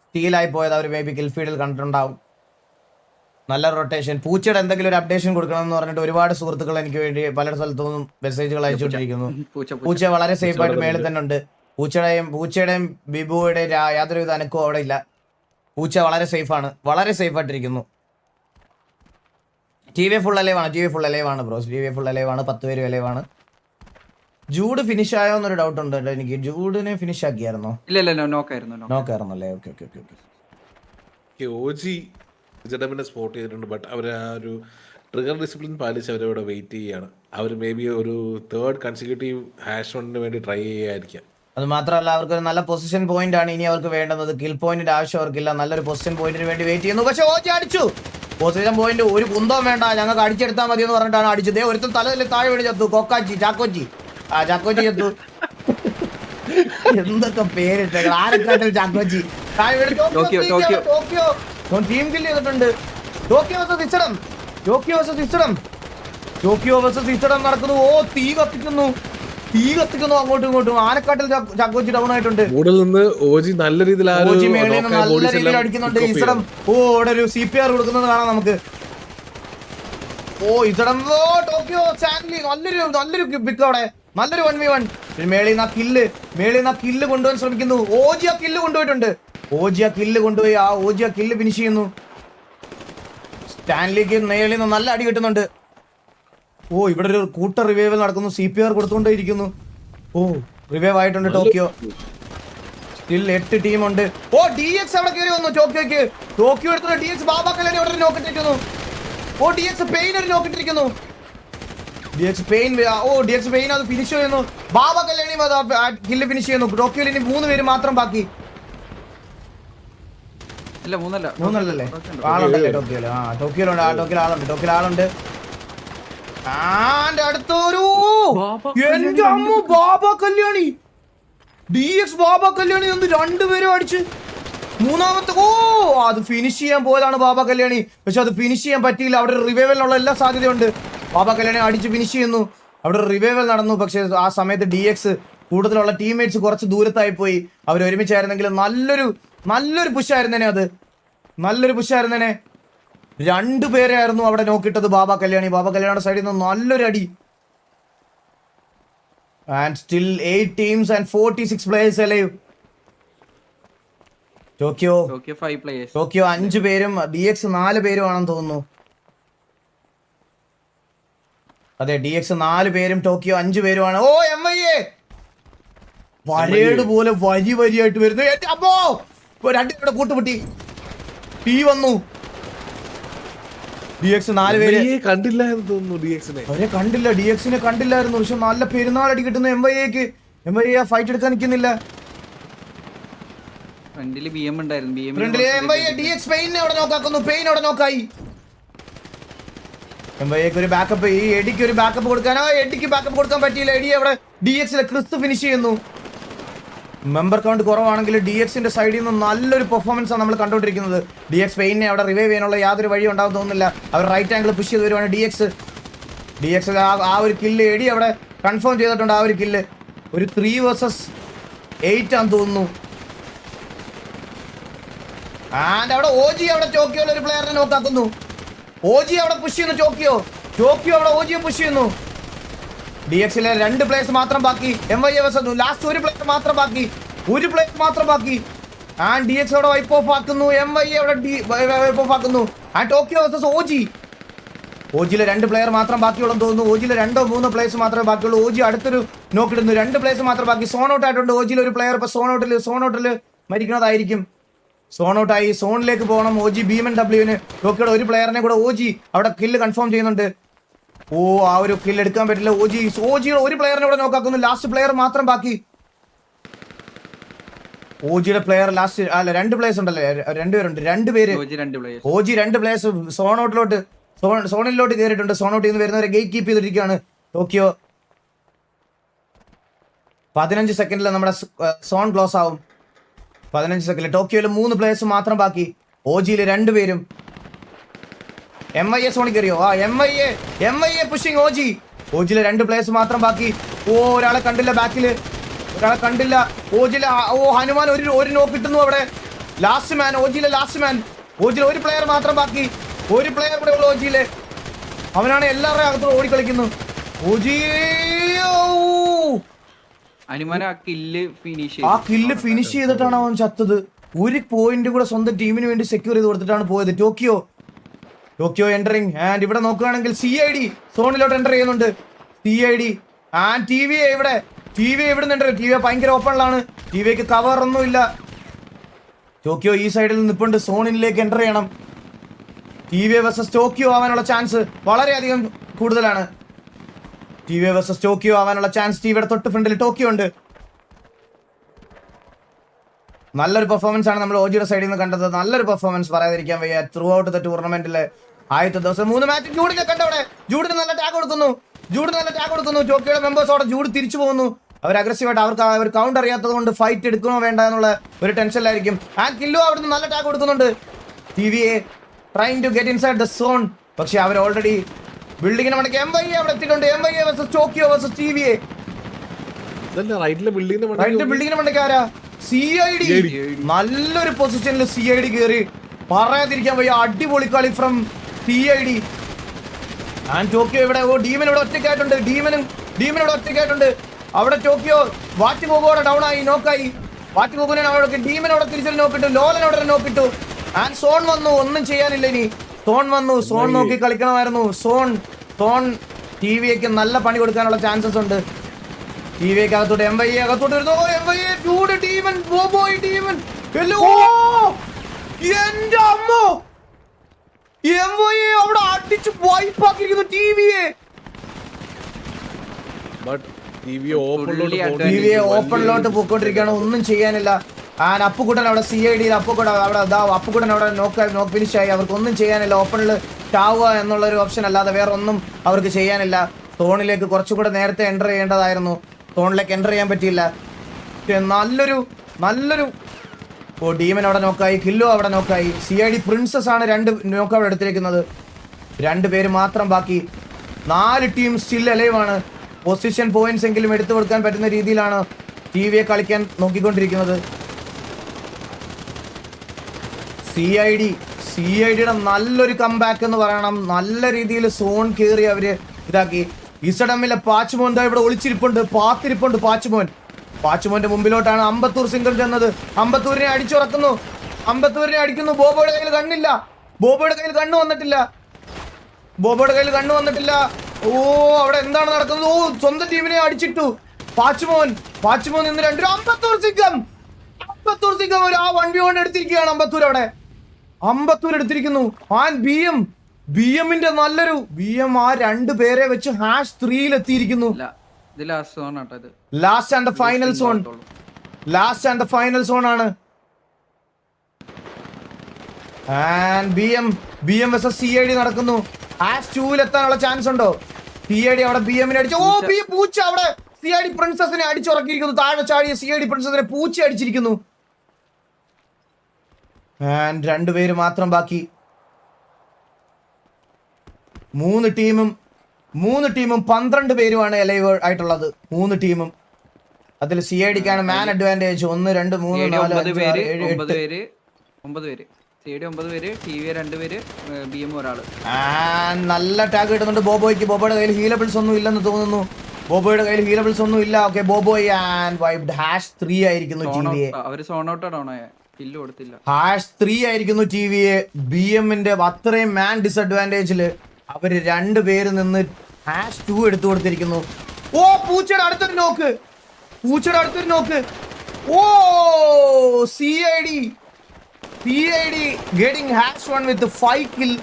സ്റ്റീലായി പോയത് അവർ മേ ബി കിൽ ഫീൽഡിൽ കണ്ടിട്ടുണ്ടാവും. നല്ല റൊട്ടേഷൻ. പൂച്ചയുടെ എന്തെങ്കിലും ഒരു അപ്ഡേഷൻ കൊടുക്കണം എന്ന് പറഞ്ഞിട്ട് ഒരുപാട് സുഹൃത്തുക്കൾ എനിക്ക് വേണ്ടി പല സ്ഥലത്തു നിന്നും മെസ്സേജുകൾ അയച്ചുകൊണ്ടിരിക്കുന്നു. പൂച്ച വളരെ സേഫ് ആയിട്ട് മേളിൽ തന്നെ ഉണ്ട്. പൂച്ചയുടെയും ബിബുയുടെയും യാതൊരുവിധ അനക്കവും അവിടെ ഇല്ല. പൂച്ച വളരെ സേഫാണ്, വളരെ സേഫ് ആയിട്ടിരിക്കുന്നു. TV ഫുൾ അലൈവാണ് ബ്രോസ്. TV ഫുൾ അലൈവാണ്. 10 പേര് അലൈവാണ്. ജൂഡ് ഫിനിഷ് ആയോ എന്നൊരു ഡൗട്ട് ഉണ്ട് എനിക്ക്. ജൂഡിനെ ഫിനിഷ് ആക്കിയായിരുന്നോ? ഇല്ല, നോക്കായിരുന്നല്ലേ. ഓജി ജഡമിനെ സ്പോട്ട് ചെയ്തിട്ടുണ്ട്. ബട്ട് അവർ ആ ഒരു ട്രിഗർ ഡിസിപ്ലിൻ പാലിച്ച് അവരവിടെ വെയിറ്റ് ചെയ്യുകയാണ്. അവർ മേ ബി ഒരു 3rd കൺസിക്യൂട്ടീവ് #1 വേണ്ടി ട്രൈ ചെയ്യായിരിക്കാം. അത് മാത്രമല്ല അവർക്ക് നല്ല പൊസിഷൻ പോയിന്റ് ആണ് ഇനി അവർക്ക് വേണ്ടുന്നത്. കിൽ പോയിന്റിന്റെ ആവശ്യം അവർക്കില്ല. നല്ലൊരു പൊസിഷൻ പോയിന്റിന് വേണ്ടി വെയിറ്റ് ചെയ്യുന്നു. പക്ഷെ ഓജി അടിച്ചു. പൊസിഷൻ പോയിന്റ് ഒരു കുന്തവും വേണ്ട, ഞങ്ങൾക്ക് അടിച്ചെടുത്താൽ മതി എന്ന് പറഞ്ഞിട്ടാണ് അടിച്ചത്. ഒരുത്തും തലയിൽ താഴെ വീണ് ചത്തു. ചാക്കോച്ചി ചത്തു. എന്തൊക്കെ പേരിട്ട് ആരെക്കാട്ടിൽ ചാക്കോച്ചി. ടോക്കിയോ ടീം കില്ല് ചെയ്തിട്ടുണ്ട്. ടോക്കിയോ വേഴ്സസ് ഇച്ചടം നടക്കുന്നു. ഓ തീ കത്തിക്കുന്നു അങ്ങോട്ടും ഇങ്ങോട്ടും. ആനക്കാട്ടിൽ ചാക്കോച്ചി ഡൗൺ ആയിട്ടുണ്ട്. ഓജി നല്ല രീതിയിൽ അടിക്കുന്നുണ്ട്. ഇച്ചടം ഓ അവിടെ ഒരു CPR കൊടുക്കുന്നത് കാണാം നമുക്ക്. ഓ ഇതടന്നോ ടോക്കിയോ സാൻലി നല്ലൊരു പിക്ക് അവിടെ, നല്ലൊരു 1v1. മേളിൽ നിന്ന് ആ കില്ല് കൊണ്ടുപോകാൻ ശ്രമിക്കുന്നു. ഓജി ആ കില്ല് കൊണ്ടുപോയിട്ടുണ്ട്. ഓജി ആ കില്ല് ഫിനിഷ് ചെയ്യുന്നു. സ്റ്റാൻലിക്ക് മേളിൽ നിന്ന് നല്ല അടി കിട്ടുന്നുണ്ട്. ഓ ഇവിടെ ഒരു കൂട്ട റിവൈവൽ നടക്കുന്നു. CPR കൊടുത്തുകൊണ്ടേയിരിക്കുന്നു. ഓ റിവൈവ് ആയിട്ടുണ്ട് ടോക്കിയോ. സ്റ്റിൽ 8 ടീമുണ്ട്. ഓ DX അവിടെ കയറി വന്നു. ടോക്കിയോ എടുത്തുള്ള DX ബാബാക്കല്യാണി അവിടെ നോക്കിട്ടിരിക്കുന്നു. ഓ DX പെയിൻ ഒരു നോക്കിട്ടിരിക്കുന്നു. DX പെയിൻ അത് ഫിനിഷ് ചെയ്യുന്നു. ബാബാക്കല്യാണി കില്ല് ഫിനിഷ് ചെയ്യുന്നു. ടോക്കിയോയിൽ ഇനി 3 പേര് മാത്രം ബാക്കി. മൂന്നല്ലേ ആളുണ്ടല്ലേ ടോക്കിയോയില്? ടോക്കിയോയിൽ ആളുണ്ട്. അടുത്തൊരു എന്റെ അമ്മ ബാബാ കല്യാണി DX ബാബാ കല്യാണി ഒന്ന് 2 പേരും അടിച്ച് മൂന്നാമത്തെ അത് ഫിനിഷ് ചെയ്യാൻ പോയതാണ് ബാബാ കല്യാണി. പക്ഷെ അത് ഫിനിഷ് ചെയ്യാൻ പറ്റിയില്ല. അവിടെ റിവൈവലിനുള്ള എല്ലാ സാധ്യതയുണ്ട്. ബാബാ കല്യാണി അടിച്ച് ഫിനിഷ് ചെയ്യുന്നു. അവിടെ റിവൈവൽ നടന്നു. പക്ഷെ ആ സമയത്ത് DX കൂടുതലുള്ള ടീംമേറ്റ്സ് കുറച്ച് ദൂരത്തായി പോയി. അവർ ഒരുമിച്ചായിരുന്നെങ്കിൽ നല്ലൊരു പുഷായിരുന്നേനെ. അത് നല്ലൊരു പുഷായിരുന്നേനെ. 2 പേരെയായിരുന്നു അവിടെ നോക്കിയിട്ടത് ബാബാ കല്യാണിയുടെ സൈഡിൽ നിന്ന് നല്ലൊരു അടി. And still 8 teams and 46 players alive. Tokyo 5 players. 5 പേരും DX 4 പേരും ആണെന്ന് തോന്നുന്നു. അതെ DX 4 പേരും ടോക്കിയോ 5 പേരുമാണ്. ഓ MIA പരേഡ് പോലെ വരിയായിട്ട് വരുന്നു. അപ്പോ 2 പേരുടെ കൂട്ടുപൊട്ടി ടീ വന്നു. DX 4 പേര് കണ്ടില്ല എന്ന് തോന്നുന്നു. DX-നെ കണ്ടില്ലായിരുന്നു. പക്ഷെ നല്ല പെരുന്നാളടി കിട്ടുന്നു MIA ഫൈറ്റ് എടുക്കാൻ നിൽക്കുന്നില്ല. ഫ്രണ്ടില് BM ഉണ്ടായിരുന്നു. MIA DX പെയിനെ അവിടെ നോക്കാക്കുന്നു. പെയിൻ അവിടെ നോക്കായി. MIAക്ക് ഒരു ബാക്കപ്പ്, ഈ എഡിക്ക് ഒരു ബാക്കപ്പ് കൊടുക്കാനോ എഡിക്ക് ബാക്കപ്പ് കൊടുക്കാൻ പറ്റിയില്ല. എഡി അവിടെ DX-ലെ ക്രിസ്തു ഫിനിഷ് ചെയ്യുന്നു. മെമ്പർ കൗണ്ട് കുറവാണെങ്കിൽ DX-ന്റെ സൈഡിൽ നിന്ന് നല്ലൊരു പെർഫോമൻസ് ആണ് നമ്മൾ കണ്ടുകൊണ്ടിരിക്കുന്നത്. DX പെയിനെ അവിടെ റിവൈവ് ചെയ്യാനുള്ള യാതൊരു വഴി ഉണ്ടാവും തോന്നുന്നില്ല. അവർ റൈറ്റ് ആംഗിൾ പുഷ് ചെയ്ത് വരുവാണ് DX ആ ഒരു കില്ല് എഡി അവിടെ കൺഫേം ചെയ്തിട്ടുണ്ട്. ആ ഒരു കില്ല് ഒരു 3 vs 8 ആണെന്ന് തോന്നുന്നു. ആൻഡ് അവിടെ OG അവിടെ ടോക്കിയോയിൽ ഒരു പ്ലെയറിനെ നോക്കാക്കുന്നു. OG അവിടെ പുഷ് ചെയ്യുന്നു. ടോക്കിയോ അവിടെ OG പുഷ് ചെയ്യുന്നു. DX-ലെ 2 പ്ലേയേഴ്സ് മാത്രം ബാക്കി. MIA വന്നു. ലാസ്റ്റ് ഒരു പ്ലെയർ മാത്രം ബാക്കി. ആൻഡ് DX അവിടെ വൈപ്പ് ഓഫ് ആക്കുന്നു. MIA അവിടെ വൈപ്പ് ഓഫ് ആക്കുന്നു. ആൻഡ് ടോക്കിയോ വേഴ്സസ് OG-ലെ 2 പ്ലെയർ മാത്രം ബാക്കിയുള്ളതെന്ന് തോന്നുന്നു. OG-ലെ 2 or 3 പ്ലേയേഴ്സ് മാത്രമേ ബാക്കിയുള്ളൂ. OG അടുത്തൊരു നോക്കിടുന്നു. 2 പ്ലേയേഴ്സ് മാത്രം ബാക്കി. സോൺ ഔട്ട് ആയിട്ടുണ്ട്. OG-ലെ ഒരു പ്ലെയർ ഇപ്പൊ സോൺ ഔട്ടിൽ മരിക്കുന്നതായിരിക്കും. സോൺ ഔട്ടായി. സോണിലേക്ക് പോകണം OG BMW-ന്. ടോക്കിയോയുടെ ഒരു പ്ലെയറിനെ കൂടെ OG അവിടെ കില്ല് കൺഫേം ചെയ്യുന്നുണ്ട്. ഓ ആ ഒരു കില്ല് എടുക്കാൻ പറ്റില്ല. OG-യുടെ ഒരു പ്ലെയറിനെ കൂടെ നോക്കാക്കുന്നു. ലാസ്റ്റ് പ്ലെയർ മാത്രം ബാക്കി. OG-യുടെ പ്ലെയർ ലാസ്റ്റ് അല്ല 2 പ്ലേയേഴ്സ് ഉണ്ടല്ലേ? 2 പേരുണ്ട്. 2 പേര് OG 2 പ്ലേയേഴ്സ് സോണിലോട്ട് കയറിയിട്ടുണ്ട്. സോൺ ഔട്ടിൽ നിന്ന് വരുന്നവരെ ഗേറ്റ് കീപ്പ് ചെയ്തിരിക്കുകയാണ് ടോക്കിയോ. 15 സെക്കൻഡിൽ നമ്മുടെ സോൺ ക്ലോസ് ആവും. 15 സെക്കൻഡിൽ ടോക്കിയോയിൽ 3 പ്ലേയേഴ്സ് മാത്രം ബാക്കി. OG-യിൽ 2 പേരും. MIA സോണിൽ കയറിയോ? MIA പുഷിങ് OG-യിൽ 2 പ്ലേയേഴ്സ് മാത്രം ബാക്കി. ഒരാളെ കണ്ടില്ല. ബാക്കില് ഒരാളെ കണ്ടില്ല. OG-യിലെ ഹനുമാൻ ഒരു നോക്ക് കിട്ടുന്നു അവിടെ. ലാസ്റ്റ് മാൻ OG-യിൽ ഒരു പ്ലെയർ മാത്രം ബാക്കി. ഒരു പ്ലെയർ കൂടെ ഉള്ളു OG-യിലെ. അവനാണ് എല്ലാവരുടെയും അകത്തോട് ഓടിക്കളിക്കുന്നു. ആ കില്ല് ഫിനിഷ് ചെയ്തിട്ടാണ് അവൻ ചത്തത്. ഒരു പോയിന്റ് കൂടെ സ്വന്തം ടീമിന് വേണ്ടി സെക്യൂർ ചെയ്ത് കൊടുത്തിട്ടാണ് പോയത്. Tokyo entering. ആൻഡ് ഇവിടെ നോക്കുകയാണെങ്കിൽ CID സോണിലോട്ട് എൻ്റർ ചെയ്യുന്നുണ്ട്. CID ആൻഡ് TVA ഇവിടെ നിന്ന് TVA ഭയങ്കര ഓപ്പണിലാണ്. TVക്ക് കവർ ഒന്നും ഇല്ല. ടോക്കിയോ ഈ സൈഡിൽ നിൽപ്പുണ്ട്. സോണിലേക്ക് എൻ്റർ ചെയ്യണം. TVA vs ടോക്കിയോ ആവാനുള്ള ചാൻസ് വളരെയധികം കൂടുതലാണ്. TVA vs ടോക്കിയോ ആവാനുള്ള ചാൻസ് TVയുടെ തൊട്ട് ഫ്രണ്ടിൽ ടോക്കിയോ ഉണ്ട്. നല്ലൊരു പെർഫോമൻസ് ആണ് നമ്മൾ OG-യുടെ സൈഡിൽ നിന്ന് കണ്ടത്. നല്ലൊരു പെർഫോമൻസ് പറയാതിരിക്കാൻ വയ്യ. ത്രൂ ഔട്ട് ദ ടൂർണമെന്റിലെ ആദ്യത്തെ ദിവസം 3 മാച്ച് ജൂഡിനെ കണ്ടവിടെ. ജൂഡിന് നല്ല ടാഗ് കൊടുക്കുന്നു. ടോക്കിയോയുടെ മെമ്പേഴ്സ് അവിടെ ജൂഡ് തിരിച്ചു പോകുന്നു. അവർ അഗ്രസീവായിട്ട് അവർ കൗണ്ട് അറിയാത്തത് കൊണ്ട് ഫൈറ്റ് എടുക്കണോ വേണ്ട എന്നുള്ള ഒരു ടെൻഷനിലായിരിക്കും. ആൻഡ് കില്ലു അവിടുന്ന് നല്ല ടാഗ് കൊടുക്കുന്നുണ്ട്. TVA trying to get inside the zone. പക്ഷെ അവർ ഓൾറെഡി ബിൽഡിങ്ങിന് മടക്കി. MIA അവിടെ എത്തിയിട്ടുണ്ട്. MIA vs Tokyo vs TVA. ബിൽഡിങ്ങിന് മടക്കി ആരാ? CID. നല്ലൊരു പൊസിഷനിൽ CID കയറി. പറയാതിരിക്കാൻ വയ്യ. അടിപൊളി കളി ഫ്രം CID. ആൻഡ് ടോക്കിയോ ഇവിടെ ഡീമൻ ഇവിടെ ഒറ്റയ്ക്കായിട്ടുണ്ട്. ഡീമൻ ഇവിടെ ഒറ്റയ്ക്കായിട്ടുണ്ട്. അവിടെ ടോക്കിയോ വാറ്റ് പോകുവിടെ ഡൗൺ ആയി, നോക്കായി. വാറ്റ് പോകുന്ന അവിടെ ഡീമൻ അവിടെ തിരിച്ചൊരു നോക്കിട്ടു. ലോലൻ അവിടെ നോക്കിട്ടു. ആൻഡ് സോൺ വന്നു. ഒന്നും ചെയ്യാനില്ല ഇനി. സോൺ വന്നു. സോൺ നോക്കി കളിക്കണമായിരുന്നു. സോൺ ടിവിക്ക് നല്ല പണി കൊടുക്കാനുള്ള ചാൻസസ് ഉണ്ട്. ടിവിക്ക് അകത്തോട്ട് MYA അകത്തോട്ട് വരുന്നു. MYA ഡൂഡ് ഡീമൻ ബോബോയ് ഡീമൻ. ഹലോ എന്റെ അമ്മോ, MYA അവിടെ അടിച്ച് വൈപ്പാക്കിയിരിക്കുന്നു ടിവിയെ. ടിവിയെ ഓപ്പണിലോട്ട് പോയിക്കൊണ്ടിരിക്കുകയാണ്. ഒന്നും ചെയ്യാനില്ല. ആൻഡ് അപ്പുക്കുട്ടൻ അവിടെ CID അപ്പുക്കുട്ടൻ അവിടെ നോക്ക് ഫിനിഷായി. അവർക്ക് ഒന്നും ചെയ്യാനില്ല. ഓപ്പണിൽ ചാവുക എന്നുള്ളൊരു ഓപ്ഷൻ അല്ലാതെ വേറെ ഒന്നും അവർക്ക് ചെയ്യാനില്ല. സോണിലേക്ക് കുറച്ചുകൂടെ നേരത്തെ എൻ്റർ ചെയ്യേണ്ടതായിരുന്നു. സോണിലേക്ക് എൻ്റർ ചെയ്യാൻ പറ്റിയില്ല. നല്ലൊരു ഡീമൻ അവിടെ നോക്കായി. കില്ലോ അവിടെ നോക്കായി. CID പ്രിൻസസ് ആണ് 2 നോക്ക് അവിടെ എടുത്തിരിക്കുന്നത്. 2 പേര് മാത്രം ബാക്കി. 4 ടീം സ്റ്റിൽ അലൈവാണ്. പൊസിഷൻ പോയിന്റ്സ് എങ്കിലും എടുത്തു കൊടുക്കാൻ പറ്റുന്ന രീതിയിലാണ് ടിവിയെ കളിക്കാൻ നോക്കിക്കൊണ്ടിരിക്കുന്നത്. CIDയുടെ നല്ലൊരു കംബാക്ക് എന്ന് പറയണം. നല്ല രീതിയിൽ സോൺ കയറി അവര് ഇതാക്കി. ഇസഡമ്മിലെ പാച്ചുമോൻ ഇവിടെ ഒളിച്ചിരിപ്പുണ്ട്, പാത്തിരിപ്പുണ്ട്. പാച്ചുമോന്റെ മുമ്പിലോട്ടാണ് അമ്പത്തൂർ സിംഗം ചെന്നത്. അമ്പത്തൂരിനെ അടിച്ചുറക്കുന്നു. അമ്പത്തൂരിനെ അടിക്കുന്നു. ബോബോയുടെ കയ്യിൽ കണ്ണില്ല. ബോബോയുടെ കയ്യിൽ കണ്ണ് വന്നിട്ടില്ല. ഓ അവിടെ എന്താണ് നടക്കുന്നത്? ഓ സ്വന്തം ടീമിനെ അടിച്ചിട്ടു പാച്ചുമോൻ ഇന്ന് 2 അമ്പത്തൂർ സിംഗം ഒരു 1v1 എടുത്തിരിക്കുകയാണ്. അമ്പത്തൂർ എടുത്തിരിക്കുന്നു. ആൻഡ് BMന്റെ നല്ലൊരു BM ആ 2 പേരെ വെച്ച് #3 എത്തിയിരിക്കുന്നു. ലാസ്റ്റ് ആൻഡ് ഫൈനൽ സോൺ ആണ്. ആൻഡ് BM vs CID നടക്കുന്നു. #2 എത്താനുള്ള ചാൻസ് ഉണ്ടോ? CID അവിടെ BMനെ അടിച്ചു. ഓ പൂച്ച അവിടെ CID പ്രിൻസസിനെ അടിച്ചുറക്കിയിരിക്കുന്നു. താഴെ ചാടിയ CID പ്രിൻസസിനെ പൂച്ച അടിച്ചിരിക്കുന്നു. ആൻഡ് 2 പേര് മാത്രം ബാക്കി. 3 ടീമും 12 പേരുമാണ് എലൈവ് ആയിട്ടുള്ളത്. 3 ടീമും. അതിൽ CIDക്കാണ് മാൻ അഡ്വാൻറ്റേജ്. 1 2 3 4 5 6 7 8 പേര്. 9 പേര്. CID 9 പേര്, TV 2 പേര്, BM ഒരാള്. നല്ല ടാഗ് കിട്ടുന്നുണ്ട് ബോബോയ്ക്ക്. ബോബോയുടെ കയ്യിൽ ഹീലബിൾസ് ഒന്നും ഇല്ലെന്ന് തോന്നുന്നു. ഓക്കെ ബോബോയ് ആൻഡ് വൈബ്ഡ് #3 ആയിരിക്കുന്നു ടിവിയെ. അവര് സോൺ ഔട്ട് ഡൗൺ ആയ കില്ല് കൊടുത്തില്ല. #3 ആയിരിക്കുന്നു ടിവിയെ. BMന്റെ അത്രയും മാൻ ഡിസഡ്വാൻറ്റേജില് അവര് 2 പേര് നിന്ന് #2 എടുത്തു കൊടുത്തിരിക്കുന്നു. ഓ പൂച്ചയുടെ അടുത്തൊരു നോക്ക്. ഓ CID getting #1 with 5 kill.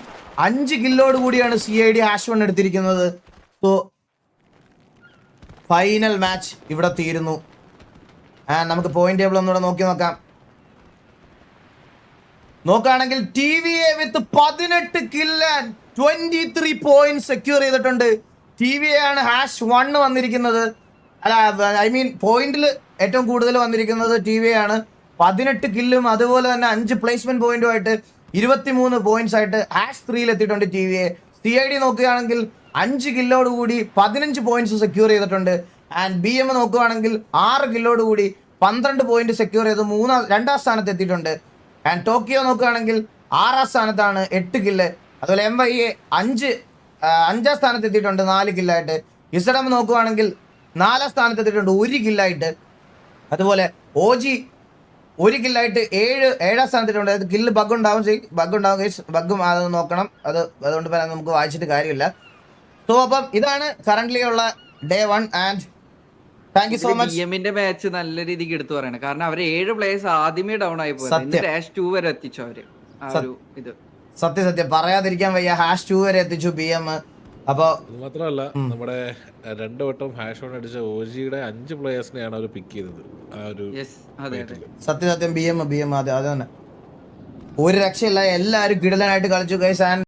5 കില്ലോട് കൂടിയാണ് CID #1 എടുത്തിരിക്കുന്നത്. സോ ഫൈനൽ മാച്ച് ഇവിടെ തീരുന്നു. നമുക്ക് പോയിന്റ് ടേബിൾ ഒന്നുകൂടെ നോക്കുകയാണെങ്കിൽ TVA with 18 kill and 23 point secure ചെയ്തിട്ടുണ്ട്. TVA ആണ് #1 വന്നിരിക്കുന്നത്. പോയിന്റിൽ ഏറ്റവും കൂടുതൽ വന്നിരിക്കുന്നത് TVA ആണ്. 18 കില്ലും അതുപോലെ തന്നെ 5 പ്ലേസ്മെന്റ് പോയിന്റുമായിട്ട് 23 പോയിന്റ്സ് ആയിട്ട് #3 എത്തിയിട്ടുണ്ട് TVA. CID നോക്കുകയാണെങ്കിൽ 5 കില്ലോട് കൂടി 15 പോയിന്റ്സ് സെക്യൂർ ചെയ്തിട്ടുണ്ട്. ആൻഡ് BM നോക്കുകയാണെങ്കിൽ 6 കില്ലോട് കൂടി 12 പോയിന്റ് സെക്യൂർ ചെയ്ത് 2ാം സ്ഥാനത്ത് എത്തിയിട്ടുണ്ട്. ആൻഡ് ടോക്കിയോ നോക്കുകയാണെങ്കിൽ 6ാം സ്ഥാനത്താണ് 8 കില്ല്. അതുപോലെ MYA 5ാം സ്ഥാനത്ത് എത്തിയിട്ടുണ്ട് 4 കില്ലായിട്ട്. ഇസഡം നോക്കുകയാണെങ്കിൽ 4ാം സ്ഥാനത്ത് എത്തിയിട്ടുണ്ട് 1 കില്ലായിട്ട്. അതുപോലെ OG 1 കില്ലായിട്ട് 7ാം സ്ഥാനത്തിട്ടുണ്ട്. കില്ല് ബഗ് ഉണ്ടാവും അത് നോക്കണം. അതുകൊണ്ട് നമുക്ക് വായിച്ചിട്ട് കാര്യമില്ല. സോ അപ്പം ഇതാണ് കറന്റ്ലി ഉള്ള day 1 and thank you so much. BMന്റെ മാച്ച് നല്ല രീതിക്ക് എടുത്തു പറയണം. കാരണം അവര് 7 പ്ലേയേഴ്സ് ആദ്യമേ ഡൗൺ ആയി പോയി. #2 വരെ എത്തിച്ചു അവര്. സത്യം പറയാതിരിക്കാൻ വയ്യ. #2 വരെ എത്തിച്ചു BM. അപ്പൊ മാത്രമല്ല നമ്മുടെ 2 വട്ടം #1 അടിച്ച OGയുടെ 5 പ്ലേയേഴ്സിനെയാണ് അവർ പിക്ക് ചെയ്തത്. സത്യം BM അതെ തന്നെ ഒരു രക്ഷയില്ല. എല്ലാവരും കിടലനായിട്ട് കളിച്ചു ഗൈസ്. ആൻഡ്